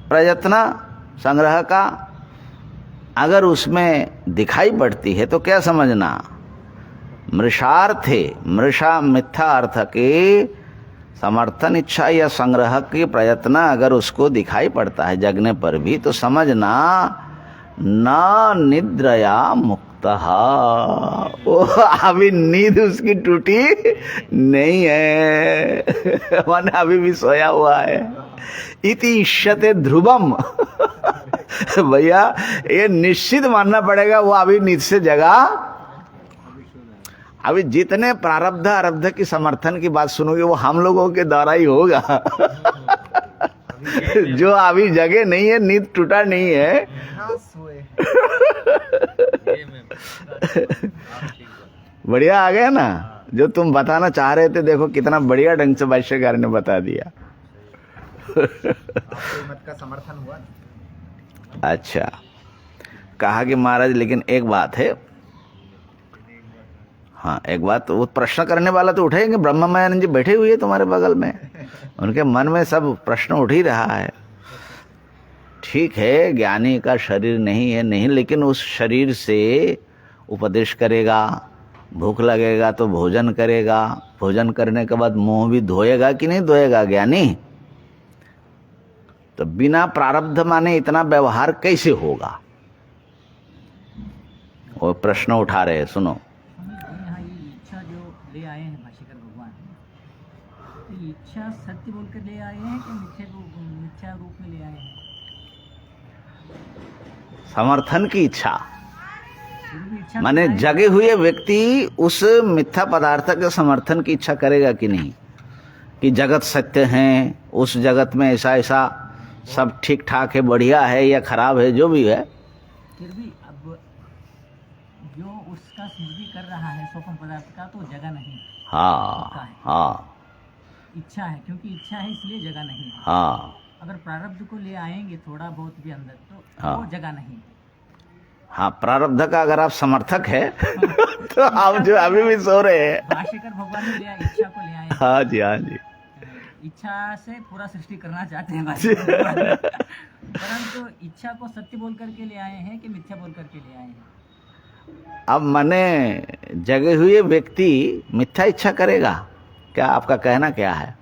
Speaker 1: प्रयत्न, संग्रह का अगर उसमें दिखाई पड़ती है तो क्या समझना, मृषार्थे, मृषा मिथ्या अर्थ के समर्थन इच्छा या संग्रह के प्रयत्न अगर उसको दिखाई पड़ता है जगने पर भी, तो समझना न निद्रया मुक्तः, वो अभी नींद उसकी टूटी नहीं है, माने अभी भी सोया हुआ है। इति इष्यते ध्रुवम, भैया ये निश्चित मानना पड़ेगा वो अभी नींद से जगा। अभी जितने प्रारब्ध आरब्ध की समर्थन की बात सुनोगे वो हम लोगों के द्वारा ही होगा। जो अभी जगे नहीं है, नींद टूटा नहीं है। बढ़िया आ गया ना, जो तुम बताना चाह रहे थे, देखो कितना बढ़िया ढंग से भाष्यकार ने बता दिया।
Speaker 3: मत का समर्थन हुआ।
Speaker 1: अच्छा, कहा कि महाराज लेकिन एक बात है। हाँ एक बात, वो प्रश्न करने वाला तो उठेंगे, ब्रह्ममायानंद जी बैठे हुए तुम्हारे बगल में, उनके मन में सब प्रश्न उठ ही रहा है। ठीक है, ज्ञानी का शरीर नहीं है, नहीं, लेकिन उस शरीर से उपदेश करेगा, भूख लगेगा तो भोजन करेगा, भोजन करने के बाद मुंह भी धोएगा कि नहीं धोएगा ज्ञानी? तो बिना प्रारब्ध माने इतना व्यवहार कैसे होगा? वो प्रश्न उठा रहे हैं, सुनो।
Speaker 2: यहाँ ये इच्छा जो ले आए हैं भाष्यकर भगवान, तो ये इच्छा सत्य बोलकर ले आए हैं कि मिथ्या रूप में ले आए हैं?
Speaker 1: समर्थन की इच्छा
Speaker 2: फिर भी इच्छा
Speaker 1: माने जगे हुए व्यक्ति उस मिथ्या पदार्थ के समर्थन की इच्छा करेगा कि नहीं, कि जगत सत्य है, उस जगत में ऐसा ऐसा सब ठीक ठाक है, बढ़िया है या खराब है, जो भी है।
Speaker 2: फिर भी अब जो उसका सृष्टि कर रहा है स्वप्न पदार्थ का, तो जगह नहीं।
Speaker 1: हाँ हाँ
Speaker 2: इच्छा है, क्योंकि इच्छा है इसलिए जगह नहीं।
Speaker 1: हाँ
Speaker 2: अगर प्रारब्ध को ले आएंगे थोड़ा बहुत भी अंदर, तो
Speaker 1: हाँ।
Speaker 2: वो जगह नहीं।
Speaker 1: हाँ, प्रारब्ध का अगर आप समर्थक है तो आप जो अभी भी सो रहे हैं।
Speaker 2: भाष्यकर भगवान ने लिया, इच्छा को ले आए।
Speaker 1: हाँ जी, हाँ जी।
Speaker 2: इच्छा से पूरा सृष्टि करना चाहते हैं भाष्यकर भगवान। परंतु इच्छा को सत्य बोल करके ले आए हैं कि मिथ्या बोल करके ले आए हैं?
Speaker 1: अब माने जगे हुए व्यक्ति मिथ्या इच्छा करेगा क्या? आपका कहना क्या है?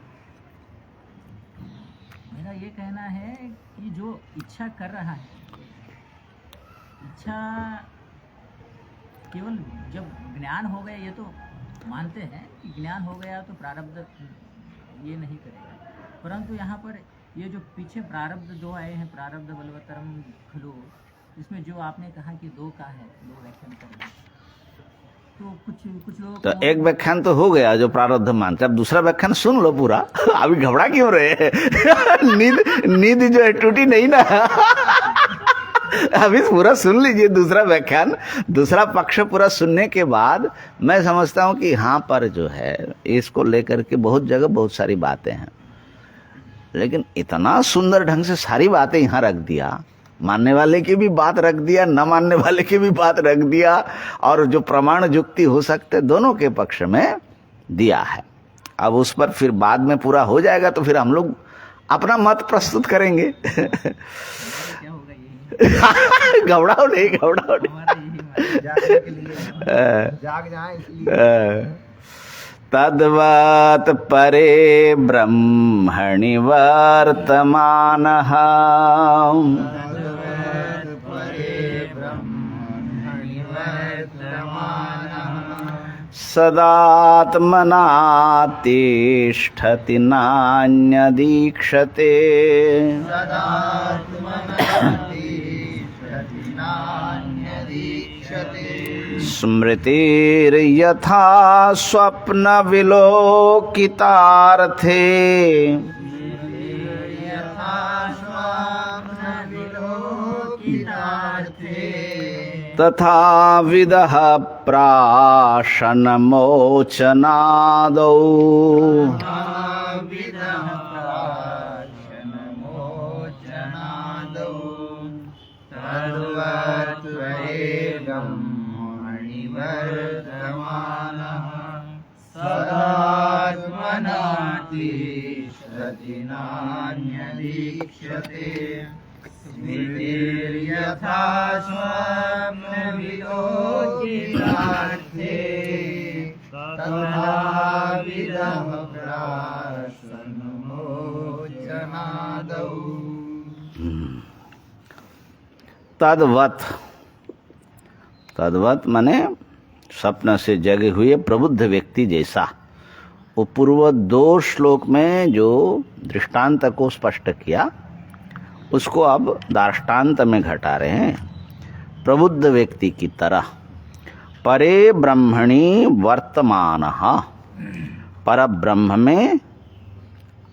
Speaker 2: मेरा ये कहना है कि जो इच्छा कर रहा है, इच्छा केवल जब ज्ञान हो गया, ये तो मानते हैं कि ज्ञान हो गया तो प्रारब्ध ये नहीं करेगा, परंतु यहाँ पर ये जो पीछे प्रारब्ध दो आए हैं, प्रारब्ध बलवतरम खलु, इसमें जो आपने कहा कि दो का है, दो व्याख्यान कर रहे, तो कुछ लोग
Speaker 1: तो एक व्याख्यान तो हो गया जो प्रारब्ध मानते, अब दूसरा व्याख्यान सुन लो पूरा। अभी घबरा क्यों रहे हैं? नींद जो है टूटी नहीं ना। अभी पूरा सुन लीजिए दूसरा व्याख्यान, दूसरा पक्ष पूरा सुनने के बाद मैं समझता हूँ कि यहाँ पर जो है इसको लेकर के बहुत जगह बहुत सारी बातें हैं, लेकिन इतना सुंदर ढंग से सारी बातें यहाँ रख दिया, मानने वाले की भी बात रख दिया, न मानने वाले की भी बात रख दिया, और जो प्रमाण युक्ति हो सकते दोनों के पक्ष में दिया है। अब उस पर फिर बाद में पूरा हो जाएगा तो फिर हम लोग अपना मत प्रस्तुत करेंगे।
Speaker 2: क्या होगा यही,
Speaker 1: घबराओ नहीं, घबराओ नहीं।
Speaker 2: हमारा यही मानना है।
Speaker 3: जागने के लिए जाग जाए इसलिए।
Speaker 1: तद्वत् परे ब्रह्मणि वर्तमानः सदात्मना तिष्ठति नान्यदीक्षते। स्मृतिर्यथा स्वप्न विलोकितार्थे तथा विदः प्राशन मोचनादौ तद्वत, तद्वत माने स्वप्न से जगे हुए प्रबुद्ध व्यक्ति जैसा। वो पूर्व 2 श्लोक में जो दृष्टांत को स्पष्ट किया उसको अब दार्ष्टान्त में घटा रहे हैं। प्रबुद्ध व्यक्ति की तरह परे ब्रह्मणि वर्तमानः, पर ब्रह्म में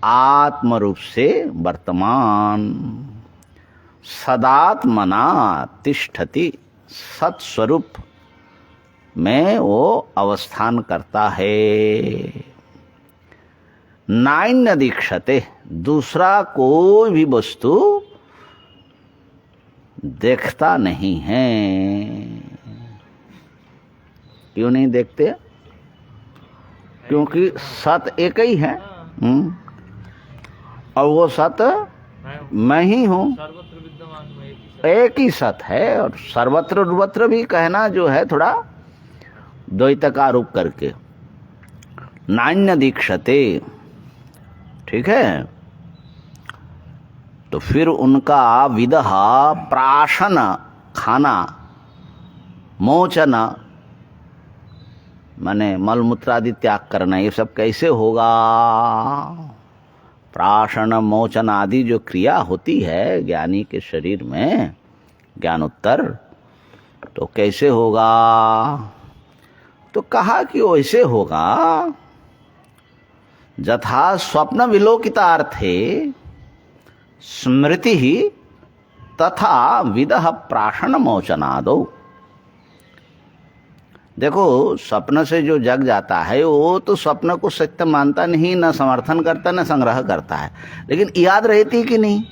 Speaker 1: आत्म रूप से वर्तमान, सदात्मना तिष्ठति, सत्स्वरूप में वो अवस्थान करता है। नान्य दीक्षते, दूसरा कोई भी वस्तु देखता नहीं है। क्यों नहीं देखते? क्योंकि सत एक ही है। और वो सत मैं ही हूँ,
Speaker 4: सर्वत्र विद्यमान में
Speaker 1: एक ही सत है। और सर्वत्र सर्वत्र भी कहना जो है थोड़ा द्वैत का आरोप करके। नान्य दीक्षते, ठीक है। तो फिर उनका विदह प्राशन, खाना, मोचन माने मलमूत्र आदि त्याग करना, ये सब कैसे होगा? प्राशन मोचन आदि जो क्रिया होती है ज्ञानी के शरीर में, ज्ञानोत्तर, तो कैसे होगा? तो कहा कि वैसे होगा यथा स्वप्न विलोकितार्थे स्मृति ही तथा विदह प्राशन मोचनादो। देखो, स्वप्न से जो जग जाता है वो तो स्वप्न को सत्य मानता नहीं, न समर्थन करता न संग्रह करता है, लेकिन याद रहती कि नहीं?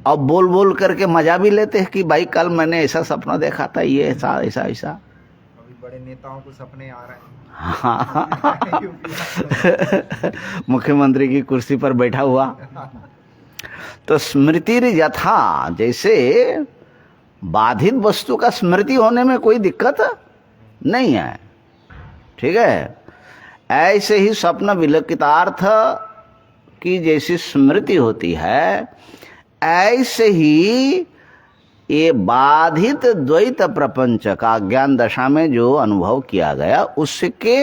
Speaker 1: अब बोल बोल करके मजा भी लेते हैं कि भाई कल मैंने ऐसा सपना देखा था, ये ऐसा ऐसा ऐसा।
Speaker 3: अभी बड़े नेताओं को सपने आ रहे हैं।
Speaker 1: मुख्यमंत्री की कुर्सी पर बैठा हुआ। तो स्मृति यथा, जैसे बाधित वस्तु का स्मृति होने में कोई दिक्कत नहीं है, ठीक है। ऐसे ही स्वप्न विलोकितार्थ की जैसी स्मृति होती है, ऐसे ही ये बाधित द्वैत प्रपंच का ज्ञान दशा में जो अनुभव किया गया उसके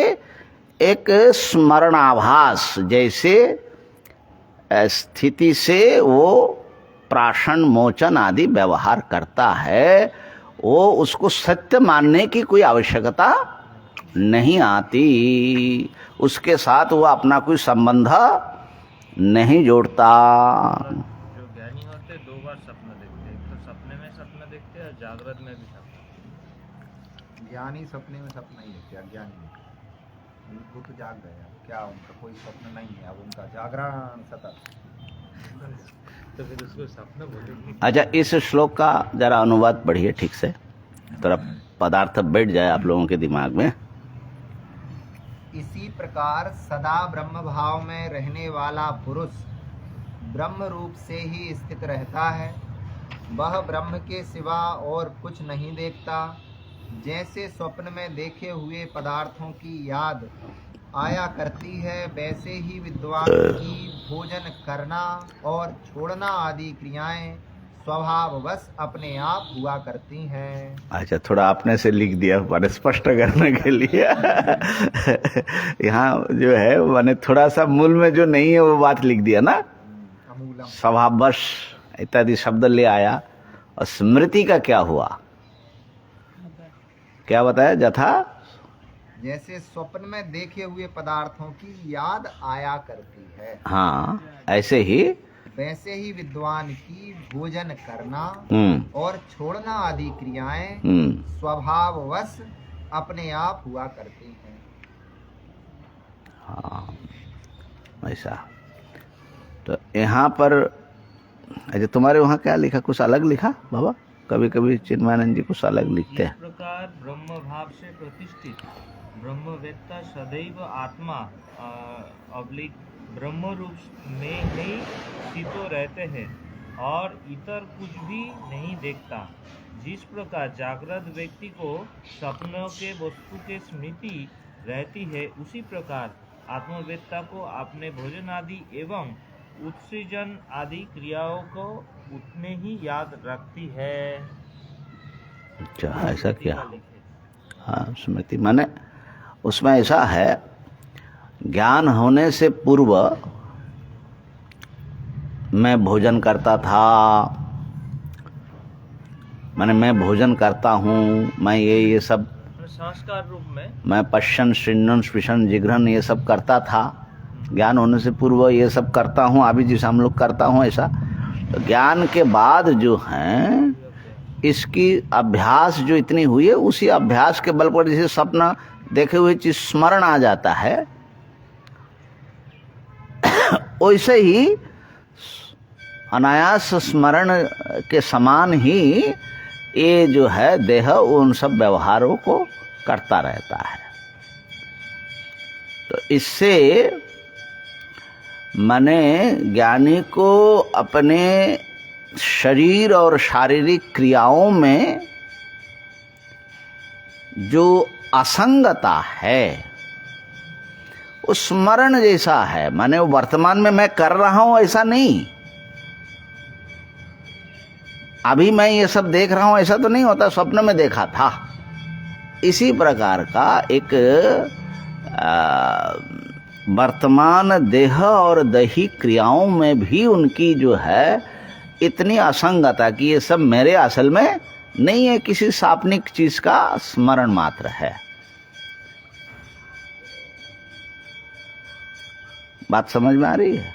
Speaker 1: एक स्मरणाभास जैसे स्थिति से वो प्राशन मोचन आदि व्यवहार करता है। वो उसको सत्य मानने की कोई आवश्यकता नहीं आती, उसके साथ वो अपना कोई संबंध नहीं जोड़ता।
Speaker 4: जो ज्ञानी होते 2 बार सपना देखते हैं, तो सपने में सपना देखते हैं और जागृत में भी सपना।
Speaker 3: ज्ञानी सपने में सपना ही देखते, अज्ञानी वो तो जाग गया, क्या उनका कोई स्वप्न नहीं है, अब उनका जागरण सतत।
Speaker 4: तो फिर उसको सपना बोलेंगे।
Speaker 1: अच्छा, इस श्लोक का जरा अनुवाद पढ़िए ठीक से, थोड़ा पदार्थ बैठ जाए आप लोगों के दिमाग में।
Speaker 3: इसी प्रकार सदा ब्रह्म भाव में रहने वाला पुरुष ब्रह्म रूप से ही स्थित रहता है। वह ब्रह्म के सिवा और कुछ नहीं देखता। जैसे स्वप्न में देखे हुए पदार्थों की याद आया करती है, वैसे ही विद्वान की भोजन करना और छोड़ना आदि क्रियाएं स्वभाववश अपने आप हुआ करती हैं।
Speaker 1: अच्छा, थोड़ा आपने से लिख दिया पर स्पष्ट करने के लिए। यहाँ जो है मैंने थोड़ा सा मूल में जो नहीं है वो बात लिख दिया ना, स्वभाववश इत्यादि शब्द ले आया। और स्मृति का क्या हुआ? क्या बताया? यथा
Speaker 3: जैसे स्वप्न में देखे हुए पदार्थों की याद आया करती है,
Speaker 1: हाँ, ऐसे ही
Speaker 3: वैसे ही विद्वान की भोजन करना और छोड़ना आदि क्रियाएं स्वभाववश अपने आप हुआ करती हैं।
Speaker 1: हाँ, ऐसा। तो यहाँ पर अच्छा, तुम्हारे वहाँ क्या लिखा? कुछ अलग लिखा बाबा? कभी कभी चिन्मयानंद जी कुछ अलग लिखते
Speaker 4: इस
Speaker 1: हैं।
Speaker 4: प्रकार ब्रह्म भाव से प्रतिष्ठित ब्रह्मवेत्ता सदैव आत्मा अब्लिक ब्रह्म रूप में ही स्थित रहते हैं और इतर कुछ भी नहीं देखता। जिस प्रकार जागृत व्यक्ति को सपनों के वस्तु के स्मृति रहती है, उसी प्रकार आत्मवेत्ता को अपने भोजन आदि एवं उत्सृजन आदि क्रियाओं को उतने ही याद रखती है।
Speaker 1: अच्छा, ऐसा क्या? हाँ, स्मृति माने उसमें ऐसा है, ज्ञान होने से पूर्व मैं भोजन करता था, माने मैं भोजन करता हूँ, मैं ये सब
Speaker 4: संस्कार रूप में
Speaker 1: मैं पश्चन शृण्वन स्पृशन जिघ्रन ये सब करता था। ज्ञान होने से पूर्व ये सब करता हूँ, अभी जैसे हम लोग करता हूँ ऐसा। तो ज्ञान के बाद जो है इसकी अभ्यास जो इतनी हुई है, उसी अभ्यास के बल पर जैसे सपना देखे हुए चीज स्मरण आ जाता है, वैसे ही अनायास स्मरण के समान ही ये जो है देह उन सब व्यवहारों को करता रहता है। तो इससे माने ज्ञानी को अपने शरीर और शारीरिक क्रियाओं में जो असंगता है वो स्मरण जैसा है, माने वो वर्तमान में मैं कर रहा हूं ऐसा नहीं, अभी मैं ये सब देख रहा हूं ऐसा तो नहीं होता, स्वप्न में देखा था। इसी प्रकार का एक वर्तमान देह और दैहिक क्रियाओं में भी उनकी जो है इतनी असंगता कि ये सब मेरे असल में नहीं है, किसी सापनिक चीज का स्मरण मात्र है। बात समझ में आ रही है?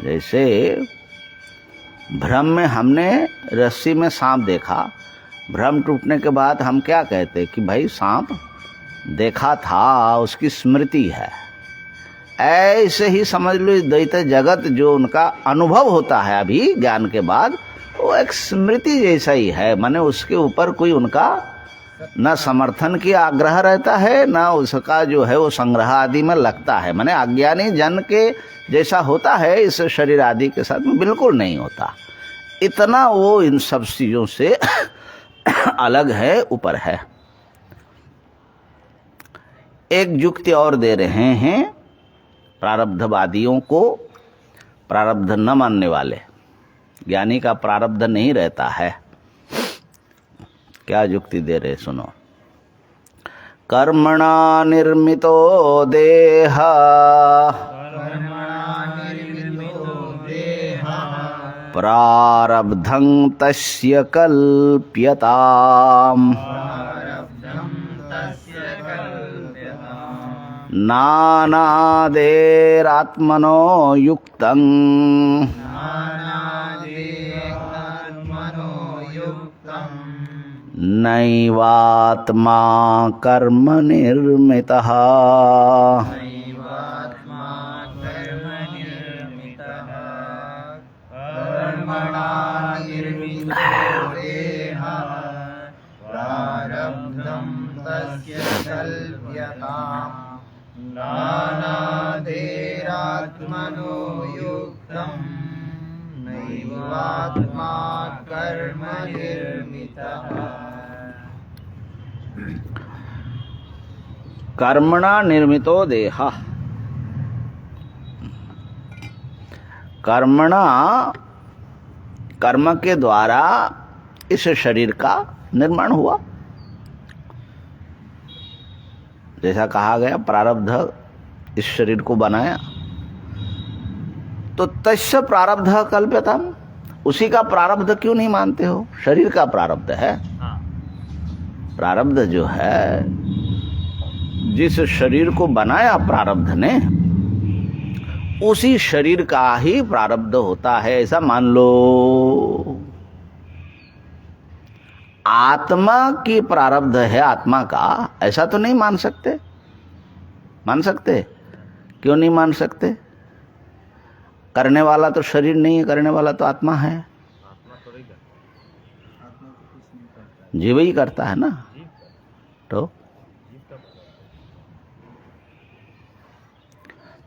Speaker 1: जैसे भ्रम में हमने रस्सी में सांप देखा, भ्रम टूटने के बाद हम क्या कहते कि भाई सांप देखा था, उसकी स्मृति है। ऐसे ही समझ लो द्वैत जगत जो उनका अनुभव होता है अभी ज्ञान के बाद, वो एक स्मृति जैसा ही है, माने उसके ऊपर कोई उनका न समर्थन की आग्रह रहता है, न उसका जो है वो संग्रह आदि में लगता है। माने अज्ञानी जन के जैसा होता है इस शरीर आदि के साथ में बिल्कुल नहीं होता। इतना वो इन सब चीजों से अलग है, ऊपर है। एक युक्ति और दे रहे हैं प्रारब्धवादियों को, प्रारब्ध न मानने वाले। ज्ञानी का प्रारब्ध नहीं रहता है। क्या युक्ति दे रहे सुनो। कर्मणा निर्मितो देह प्रारब्धं तस्य कल्प्यताम् नानादेरात्मनो युक्तं नैवात्मा कर्म निर्मितः।
Speaker 3: प्रारब्धं तस्य कल्प्यताम् नानादेरात्मनो युक्तं नैवात्मा कर्म निर्मितः।
Speaker 1: कर्मणा निर्मितो देह, कर्मणा कर्म के द्वारा इस शरीर का निर्माण हुआ। जैसा कहा गया प्रारब्ध इस शरीर को बनाया, तो तस्य प्रारब्ध कल्प्यताम्, उसी का प्रारब्ध क्यों नहीं मानते हो? शरीर का प्रारब्ध है।
Speaker 4: हाँ,
Speaker 1: प्रारब्ध जो है, जिस शरीर को बनाया प्रारब्ध ने, उसी शरीर का ही प्रारब्ध होता है, ऐसा मान लो। आत्मा की प्रारब्ध है आत्मा का, ऐसा तो नहीं मान सकते। मान सकते? क्यों नहीं मान सकते? करने वाला तो शरीर नहीं है, करने वाला तो आत्मा है।
Speaker 4: आत्मा थोड़ी करता
Speaker 5: आत्मा को कुछ नहीं करता।
Speaker 1: जीव ही करता है ना।
Speaker 4: है। जीव का
Speaker 1: तो
Speaker 4: जीव का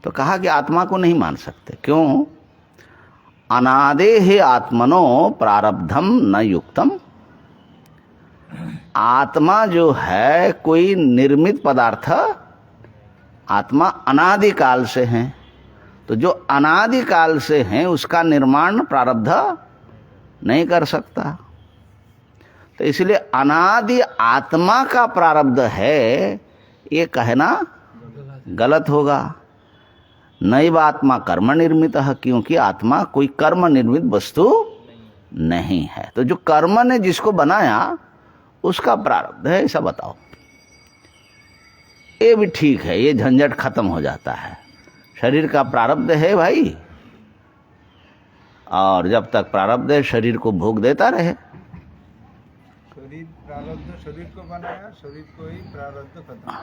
Speaker 1: तो कहा कि आत्मा को नहीं मान सकते। क्यों? अनादेः आत्मनो प्रारब्धम न युक्तम। आत्मा जो है कोई निर्मित पदार्थ, आत्मा अनादिकाल से है। तो जो अनादिकाल से है उसका निर्माण प्रारब्ध नहीं कर सकता। तो इसलिए अनादि आत्मा का प्रारब्ध है, ये कहना गलत होगा। नैव आत्मा कर्म निर्मित है, क्योंकि आत्मा कोई कर्म निर्मित वस्तु नहीं है। तो जो कर्म ने जिसको बनाया उसका प्रारब्ध है, ऐसा बताओ। ये भी ठीक है, ये झंझट खत्म हो जाता है। शरीर का प्रारब्ध है भाई, और जब तक प्रारब्ध है शरीर को भोग देता रहे।
Speaker 5: शरीर प्रारब्ध शरीर को बनाया, शरीर को ही प्रारब्ध खत्म करेगा।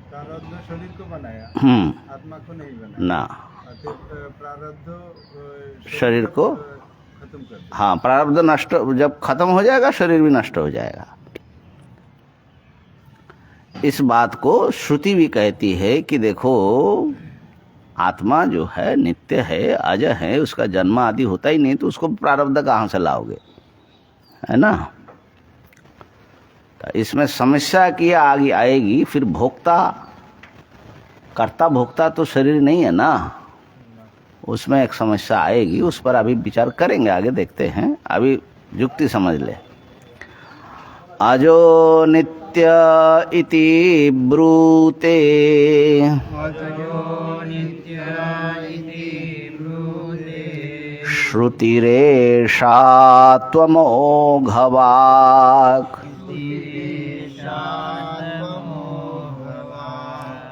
Speaker 5: प्रारब्ध शरीर को बनाया, आत्मा को नहीं बनाया
Speaker 1: ना,
Speaker 5: अतः प्रारब्ध
Speaker 1: शरीर को
Speaker 5: खत्म कर दे।
Speaker 1: हाँ, प्रारब्ध नष्ट जब खत्म हो जाएगा शरीर भी नष्ट हो जाएगा। इस बात को श्रुति भी कहती है कि देखो, आत्मा जो है नित्य है, अजय है, उसका जन्म आदि होता ही नहीं, तो उसको प्रारब्ध कहाँ से लाओगे, है ना। तो इसमें समस्या की आगे आएगी फिर। भोक्ता, कर्ता भोक्ता तो शरीर नहीं है ना, उसमें एक समस्या आएगी। उस पर अभी विचार करेंगे, आगे देखते हैं। अभी युक्ति समझ ले। अजो नित्य इति ब्रूते श्रुतिरेषा त्वमोघवाक्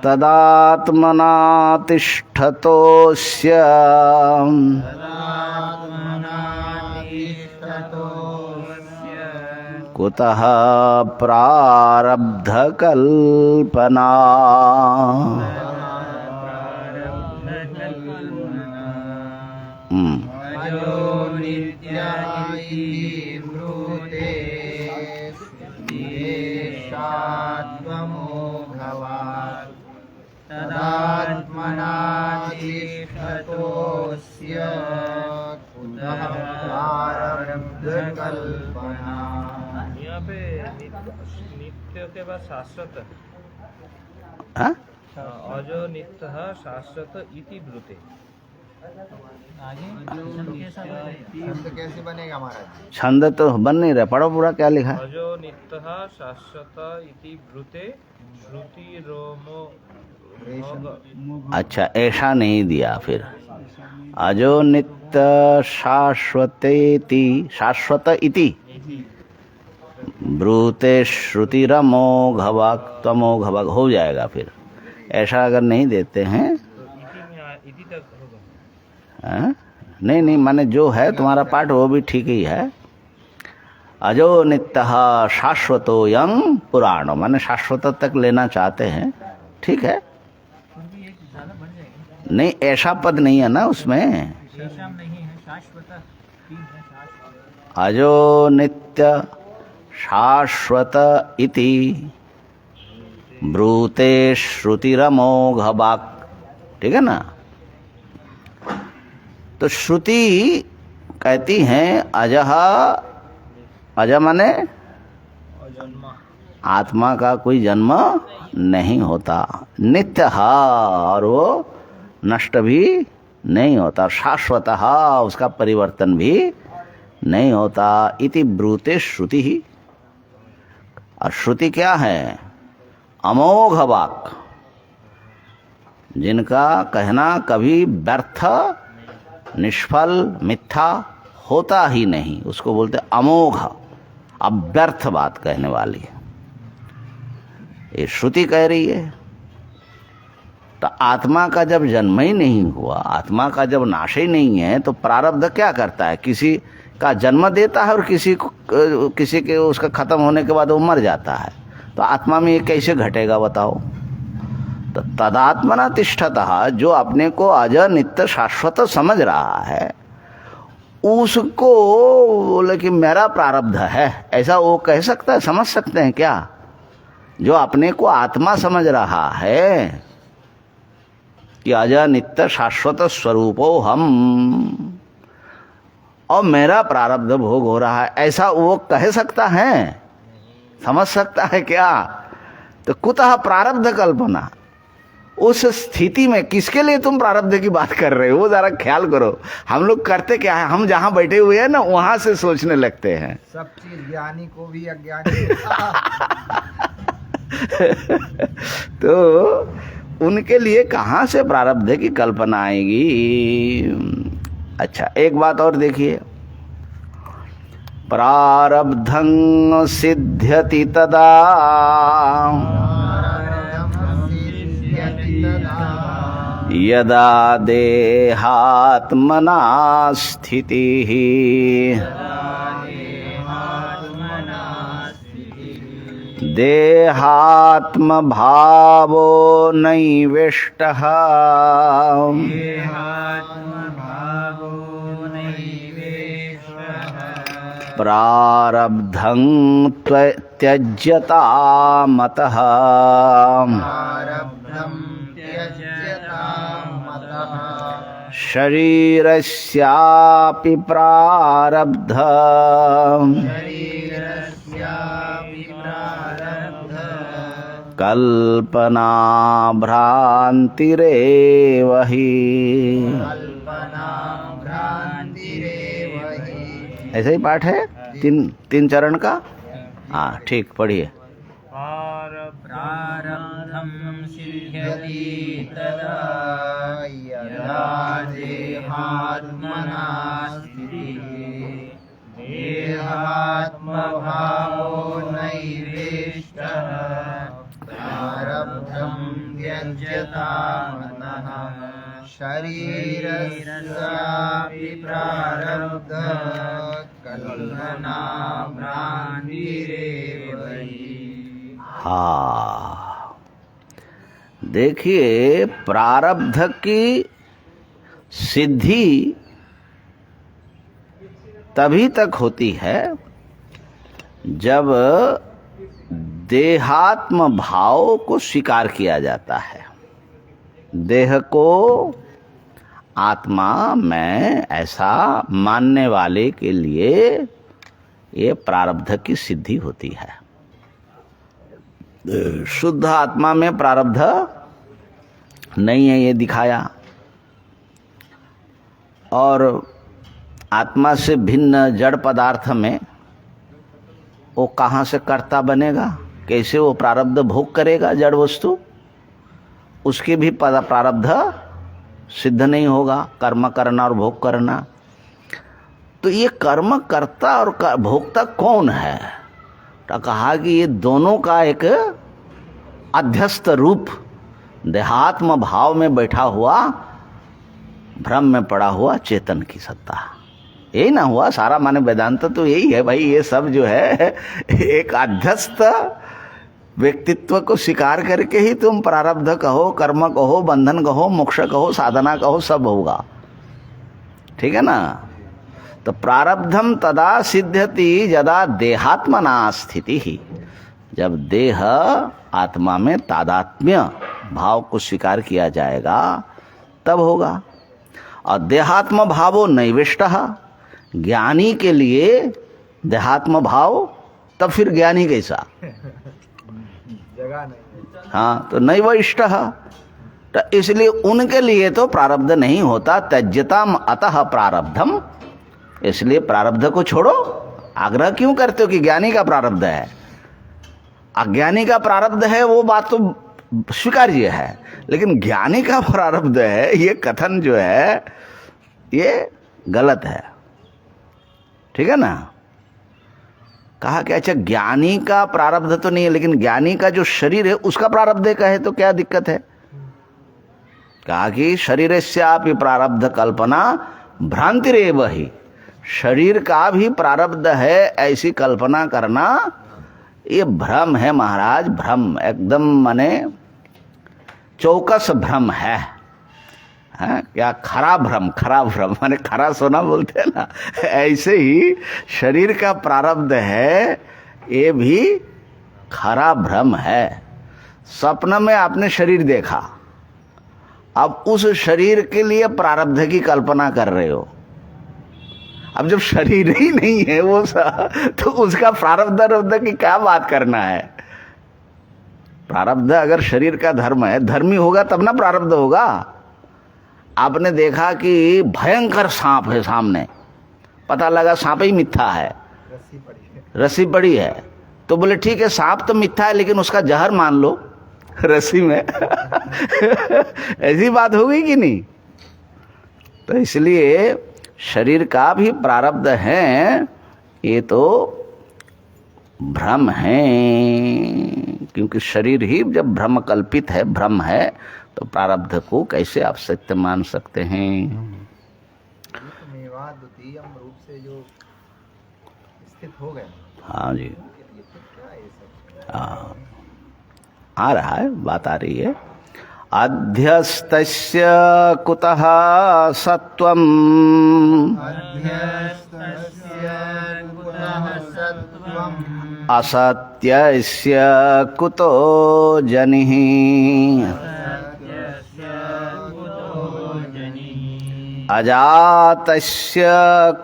Speaker 1: तदात्मना तिष्ठतोऽस्य कुतः प्रारब्धकल्पना।
Speaker 4: यहाँ पे नित्य के बाद शाश्वत है।
Speaker 1: हाँ?
Speaker 4: अजो नित्य शाश्वत इति ब्रूते।
Speaker 2: आगे शब्द कैसा बनेगा?
Speaker 3: शब्द कैसे बनेगा महाराज?
Speaker 1: छंद तो बन नहीं रहा, पढ़ो पूरा क्या लिखा है।
Speaker 4: अजो नित्य शाश्वत इति ब्रूते श्रुति रोमो।
Speaker 1: अच्छा, ऐसा नहीं दिया फिर। अजो नित्य शाश्वतेति, शाश्वत इति ब्रूते श्रुतिरमोघवाक् त्वमोघवाक् हो जाएगा फिर। ऐसा अगर नहीं देते हैं,
Speaker 4: इति तक होगा।
Speaker 1: हाँ? नहीं नहीं, माने जो है तुम्हारा पाठ वो भी ठीक ही है। अजो नित्य शाश्वतोऽयं पुराणो, माने शाश्वत तक लेना चाहते हैं, ठीक है।
Speaker 2: क्योंकि एक ज़्यादा बढ़ जाएगा।
Speaker 1: नहीं, ऐसा पद नहीं है ना उसमें।
Speaker 2: शेषम नहीं है, शाश्वत तीन है, शाश्वत।
Speaker 1: अजो नित्य शाश्वत इति ब्रूते श्रुतिरमोघवाक्, ठीक है ना। तो श्रुति कहती हैं अजह, अज माने आत्मा का कोई जन्म नहीं होता, नित्य और वो नष्ट भी नहीं होता, शाश्वत उसका परिवर्तन भी नहीं होता। इति ब्रूते श्रुति ही। और श्रुति क्या है? अमोघ वाक्, जिनका कहना कभी व्यर्थ निष्फल मिथ्या होता ही नहीं, उसको बोलते अमोघ, अव्यर्थ बात कहने वाली। ये श्रुति कह रही है। तो आत्मा का जब जन्म ही नहीं हुआ, आत्मा का जब नाश ही नहीं है, तो प्रारब्ध क्या करता है? किसी का जन्म देता है और किसी के उसका खत्म होने के बाद वो मर जाता है। तो आत्मा में ये कैसे घटेगा बताओ? तो तदात्मना तिष्ठतः, जो अपने को अज नित्य शाश्वत समझ रहा है, उसको बोले कि मेरा प्रारब्ध है, ऐसा वो कह सकता है? समझ सकते हैं क्या? जो अपने को आत्मा समझ रहा है कि अज नित्य शाश्वत स्वरूपो हम, और मेरा प्रारब्ध भोग हो रहा है, ऐसा वो कह सकता है? समझ सकता है क्या? तो कुतः प्रारब्ध कल्पना? उस स्थिति में किसके लिए तुम प्रारब्ध की बात कर रहे हो, वो जरा ख्याल करो। हम लोग करते क्या है, हम जहां बैठे हुए हैं ना वहां से सोचने लगते हैं।
Speaker 3: सब चीज ज्ञानी को भी अज्ञानी
Speaker 1: तो उनके लिए कहां से प्रारब्ध की कल्पना आएगी? अच्छा, एक बात और देखिए, प्रारब्धं सिद्ध्यति तदा यदा देहात्मना स्थितिः देहात्म भावो नैविष्टः प्रारब्धं त्यज्यता मतः शरीरस्यापि प्रारब्धं कल्पना भ्रांतिरेव हि। ऐसा ही पाठ है तीन चरण का। हाँ ठीक, पढ़िए।
Speaker 2: प्रारब्धं सिद्ध्यति तदा यदा देहात्मना स्थितिः देहात्मभावो नैवेष्टः प्रारब्धं त्यज्यता मनः शरीरस्यापि प्रारब्धः कल्पना भ्रांतिरेव हि।
Speaker 1: हाँ, देखिए, प्रारब्ध की सिद्धि तभी तक होती है जब देहात्म भाव को स्वीकार किया जाता है। देह को आत्मा में ऐसा मानने वाले के लिए ये प्रारब्ध की सिद्धि होती है। शुद्ध आत्मा में प्रारब्ध नहीं है, ये दिखाया। और आत्मा से भिन्न जड़ पदार्थ में वो कहाँ से कर्ता बनेगा? कैसे वो प्रारब्ध भोग करेगा? जड़ वस्तु, उसके भी प्रारब्ध सिद्ध नहीं होगा, कर्म करना और भोग करना। तो ये कर्म करता और भोक्ता कौन है? तो कहा कि ये दोनों का एक अध्यस्त रूप, देहात्म भाव में बैठा हुआ, भ्रम में पड़ा हुआ चेतन की सत्ता। यही ना हुआ सारा, माने वेदांत तो यही है भाई। ये सब जो है एक अध्यस्त व्यक्तित्व को स्वीकार करके ही तुम प्रारब्ध कहो, कर्म कहो, बंधन कहो, मोक्ष कहो, साधना कहो, सब होगा। ठीक है ना? तो प्रारब्धम तदा सिद्ध्यति यदा देहात्मना स्थिति ही, जब देह आत्मा में तादात्म्य भाव को स्वीकार किया जाएगा तब होगा। और देहात्म भावो नैविष्टः, ज्ञानी के लिए देहात्म भाव, तब फिर ज्ञानी कैसा? हाँ, तो नैविष्टः, तो इसलिए उनके लिए तो प्रारब्ध नहीं होता। त्यज्यताम अतः प्रारब्धम, इसलिए प्रारब्ध को छोड़ो। आग्रह क्यों करते हो कि ज्ञानी का प्रारब्ध है? अज्ञानी का प्रारब्ध है वो बात तो स्वीकार्य है, लेकिन ज्ञानी का प्रारब्ध है ये कथन जो है ये गलत है। ठीक है ना। कहा कि अच्छा ज्ञानी का प्रारब्ध तो नहीं है, लेकिन ज्ञानी का जो शरीर है उसका प्रारब्ध का है, तो क्या दिक्कत है। कहा कि शरीरस्यापि प्रारब्ध कल्पना भ्रांतिरेव ही, शरीर का भी प्रारब्ध है ऐसी कल्पना करना ये भ्रम है महाराज, भ्रम एकदम माने चौकस भ्रम है। क्या खरा भ्रम, खरा भ्रम माने खरा सोना बोलते हैं ना, ऐसे ही शरीर का प्रारब्ध है ये भी खरा भ्रम है। स्वप्न में आपने शरीर देखा, अब उस शरीर के लिए प्रारब्ध की कल्पना कर रहे हो। अब जब शरीर ही नहीं है वो तो उसका प्रारब्ध की क्या बात करना है। प्रारब्ध अगर शरीर का धर्म है, धर्मी होगा तब ना प्रारब्ध होगा। आपने देखा कि भयंकर सांप है सामने, पता लगा सांप ही मिथ्या है, रस्सी पड़ी है, तो बोले ठीक है सांप तो मिथ्या है लेकिन उसका जहर मान लो रस्सी में ऐसी बात हो गई कि नहीं। तो इसलिए शरीर का भी प्रारब्ध है, ये तो भ्रम है, क्योंकि शरीर ही जब भ्रम कल्पित है, भ्रम है, तो प्रारब्ध को कैसे आप सत्य मान सकते हैं।
Speaker 3: मेवा द्वितीय रूप से जो स्थित हो गए।
Speaker 1: हाँ जी,
Speaker 3: क्या है ये सब?
Speaker 1: हाँ आ रहा है, बात आ रही है। अध्यस्तस्य कुतः सत्वम् असत्यस्य कुतो जनिः अजातस्य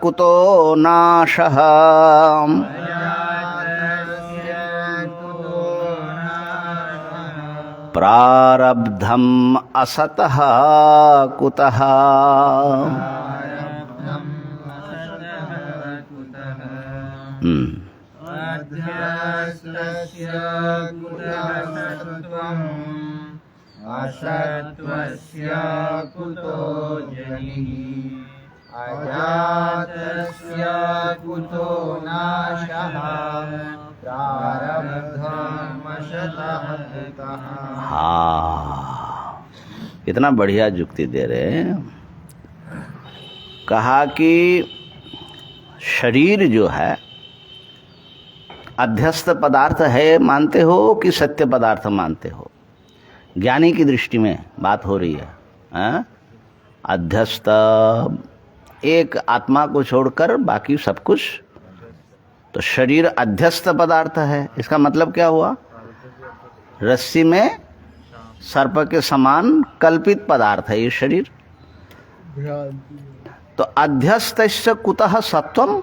Speaker 1: कुतो नाशः प्रारब्धम् असतः कुतः।
Speaker 3: असत्वस्य कुतो जनिः अजातस्य कुतो नाशः प्रारब्धमशतः कुतः।
Speaker 1: हाँ, कितना बढ़िया युक्ति दे रहे हैं। कहा कि शरीर जो है अध्यस्त पदार्थ है मानते हो कि सत्य पदार्थ मानते हो। ज्ञानी की दृष्टि में बात हो रही है। अध्यस्त एक आत्मा को छोड़कर बाकी सब कुछ, तो शरीर अध्यस्त पदार्थ है। इसका मतलब क्या हुआ, रस्सी में सर्प के समान कल्पित पदार्थ है ये शरीर। तो अध्यस्तस्य कुतः सत्वम,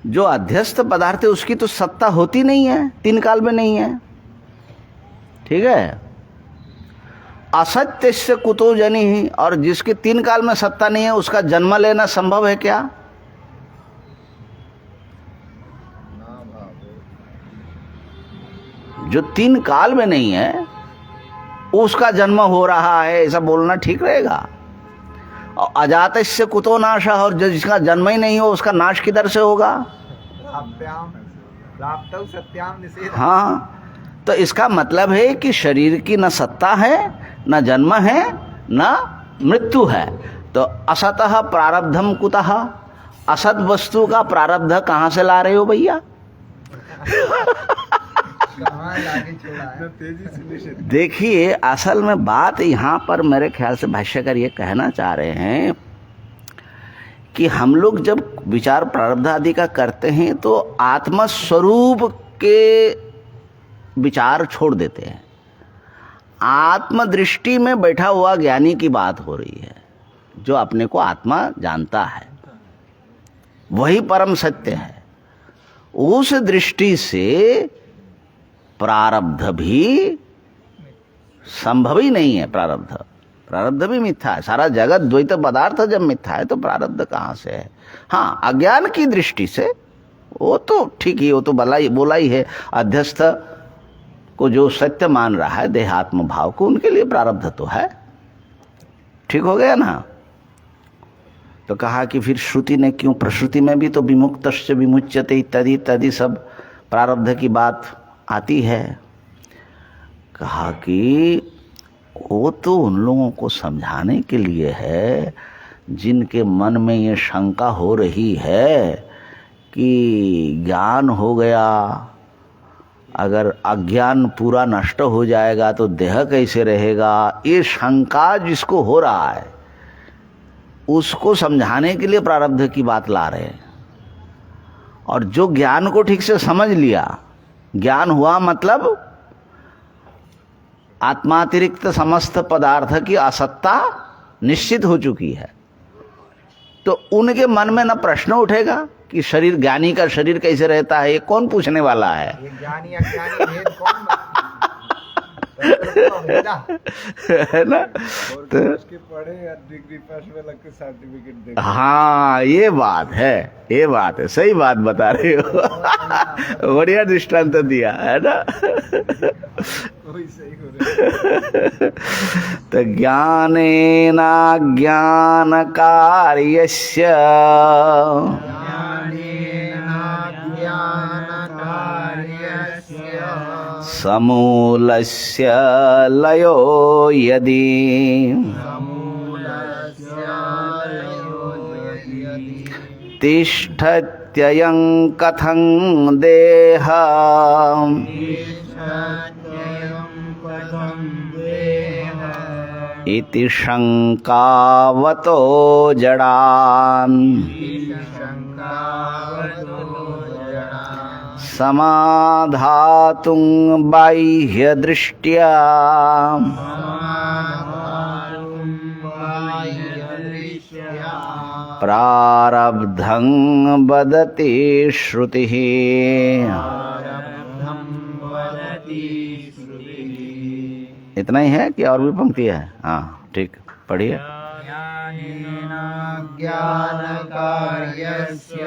Speaker 1: जो अध्यस्त पदार्थ है उसकी तो सत्ता होती नहीं है, तीन काल में नहीं है। ठीक है। असत्यस्य कुतो जनिः, और जिसके तीन काल में सत्ता नहीं है उसका जन्म लेना संभव है क्या। जो तीन काल में नहीं है उसका जन्म हो रहा है, ऐसा बोलना ठीक रहेगा। और अजातस्य कुतो नाशः, और जिसका जन्म ही नहीं हो उसका नाश किधर से होगा। हाँ, तो इसका मतलब है कि शरीर की न सत्ता है, न जन्म है, न मृत्यु है। तो असतः प्रारब्धम कुतः, असत वस्तु का प्रारब्ध कहाँ से ला रहे हो भैया। देखिए असल में बात यहाँ पर मेरे ख्याल से भाष्यकार ये कहना चाह रहे हैं कि हम लोग जब विचार प्रारब्ध आदि का करते हैं तो आत्म स्वरूप के विचार छोड़ देते हैं। आत्मदृष्टि में बैठा हुआ ज्ञानी की बात हो रही है, जो अपने को आत्मा जानता है, वही परम सत्य है। उस दृष्टि से प्रारब्ध भी संभव ही नहीं है। प्रारब्ध भी मिथ्या है। सारा जगत द्वैत पदार्थ जब मिथ्या है तो प्रारब्ध कहाँ से है। हाँ, अज्ञान की दृष्टि से वो तो ठीक ही, वो तो बोला ही है। अध्यस्थ को जो सत्य मान रहा है देहात्म भाव को, उनके लिए प्रारब्ध तो है। ठीक हो गया ना। तो कहा कि फिर श्रुति ने क्यों, प्रश्रुति में भी तो विमुक्तश्च विमुच्यते इत्यादि इत्यादि सब प्रारब्ध की बात आती है। कहा कि वो तो उन लोगों को समझाने के लिए है जिनके मन में ये शंका हो रही है कि ज्ञान हो गया, अगर अज्ञान पूरा नष्ट हो जाएगा तो देह कैसे रहेगा, ये शंका जिसको हो रहा है उसको समझाने के लिए प्रारब्ध की बात ला रहे हैं। और जो ज्ञान को ठीक से समझ लिया, ज्ञान हुआ मतलब आत्मातिरिक्त समस्त पदार्थ की असत्ता निश्चित हो चुकी है, तो उनके मन में न प्रश्न उठेगा कि शरीर, ज्ञानी का शरीर कैसे रहता है, ये कौन पूछने वाला है।
Speaker 3: ये ज्ञानी अज्ञानी भेद कौन
Speaker 1: है ना। तो
Speaker 5: उसके पढ़े या डिग्री पास में लग के सर्टिफिकेट दे।
Speaker 1: हाँ, ये बात है, ये बात है, सही बात बता रहे हो। बढ़िया दृष्टांत दिया है ना।
Speaker 5: वही सही हो रहा है।
Speaker 1: तो ज्ञानेन ज्ञान कार्यस्य समूलस्य लयो यदि तिष्ठत्ययं कथं देह इति शंकावतो जडान् समाधातुं बाह्यदृष्ट्या प्रारब्धं वदति श्रुतिः। इतना ही है कि और भी पंक्ति है? हाँ ठीक, पढ़िए।
Speaker 3: ज्ञान कार्यस्य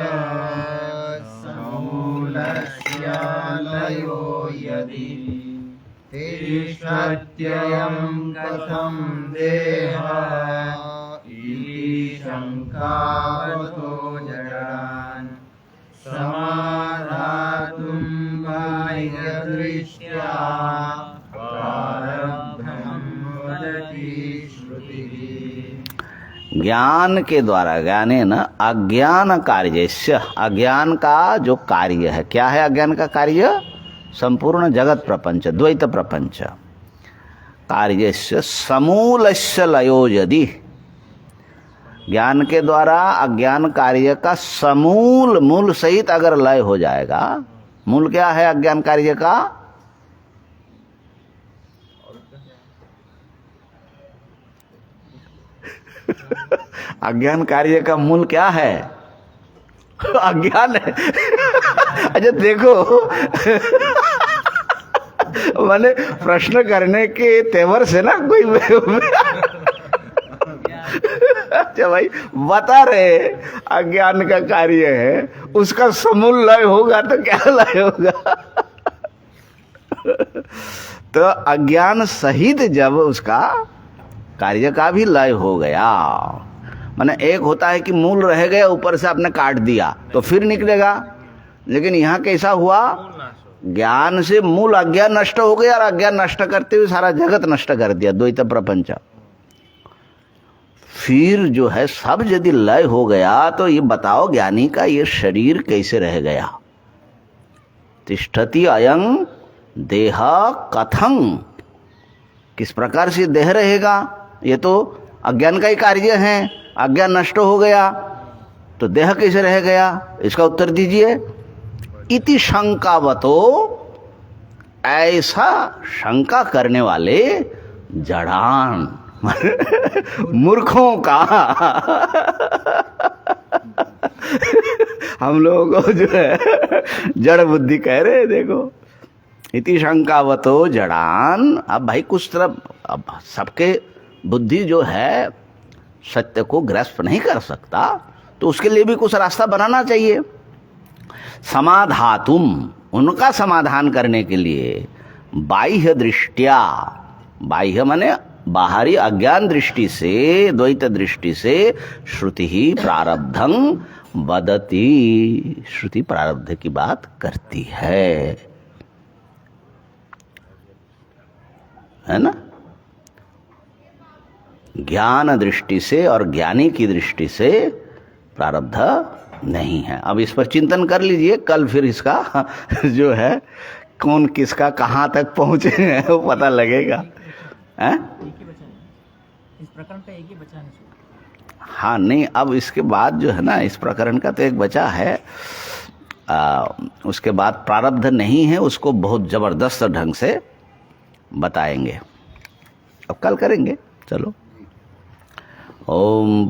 Speaker 3: समूलस्य लयो यदि तिष्ठत्ययं कथं देह इति शंकावतो जडान् समाधातुं बाह्यदृष्ट्या प्रारब्धं वदति श्रुतिः।
Speaker 1: ज्ञान के द्वारा, ज्ञाने न अज्ञान कार्यस्य, अज्ञान का जो कार्य है, क्या है अज्ञान का कार्य? संपूर्ण जगत प्रपंच, द्वैत प्रपंच। कार्यस्य समूलस्य लयो यदि, ज्ञान के द्वारा अज्ञान कार्य का समूल, मूल सहित अगर लय हो जाएगा। मूल क्या है अज्ञान कार्य का? अज्ञान कार्य का मूल क्या है? अज्ञान है। अच्छा देखो, मैंने प्रश्न करने के तेवर से ना कोई अच्छा भाई बता रहे अज्ञान का कार्य है, उसका समूल लय होगा तो क्या लय होगा? तो अज्ञान सहित जब उसका कार्य का भी लय हो गया, माने एक होता है कि मूल रह गया, ऊपर से आपने काट दिया तो फिर निकलेगा, लेकिन यहाँ कैसा हुआ? ज्ञान से मूल अज्ञान नष्ट हो गया और अज्ञान नष्ट करते हुए सारा जगत नष्ट कर दिया, द्वैत प्रपंच। फिर जो है सब यदि लय हो गया तो ये बताओ ज्ञानी का ये शरीर कैसे रह गया? तिष्ठति अयं देह कथं, किस प्रकार से देह रहेगा? ये तो अज्ञान का ही कार्य है, अज्ञान नष्ट हो गया तो देह कैसे रह गया? इसका उत्तर दीजिए। इति शंकावतो, ऐसा शंका करने वाले जड़ान, मूर्खों का हम लोगों को जो है जड़ बुद्धि कह रहे हैं। देखो, इति शंकावतो जड़ान। अब भाई कुछ तरफ, अब सबके बुद्धि जो है सत्य को ग्रस्त नहीं कर सकता, तो उसके लिए भी कुछ रास्ता बनाना चाहिए। समाधातुम, उनका समाधान करने के लिए बाह्य दृष्टिया, बाह्य माने बाहरी अज्ञान दृष्टि से, द्वैत दृष्टि से श्रुति ही प्रारब्धं वदति, श्रुति प्रारब्ध की बात करती है ना। ज्ञान दृष्टि से और ज्ञानी की दृष्टि से प्रारब्ध नहीं है। अब इस पर चिंतन कर लीजिए, कल फिर इसका जो है कौन किसका कहाँ तक पहुंचे हैं वो पता लगेगा। हैं?
Speaker 2: एक ही बचा है इस प्रकरण का, एक ही बचा है।
Speaker 1: हाँ नहीं, अब इसके बाद जो है ना, इस प्रकरण का तो एक बचा है, उसके बाद प्रारब्ध नहीं है, उसको बहुत जबरदस्त ढंग से बताएंगे। अब कल करेंगे। चलो, ओम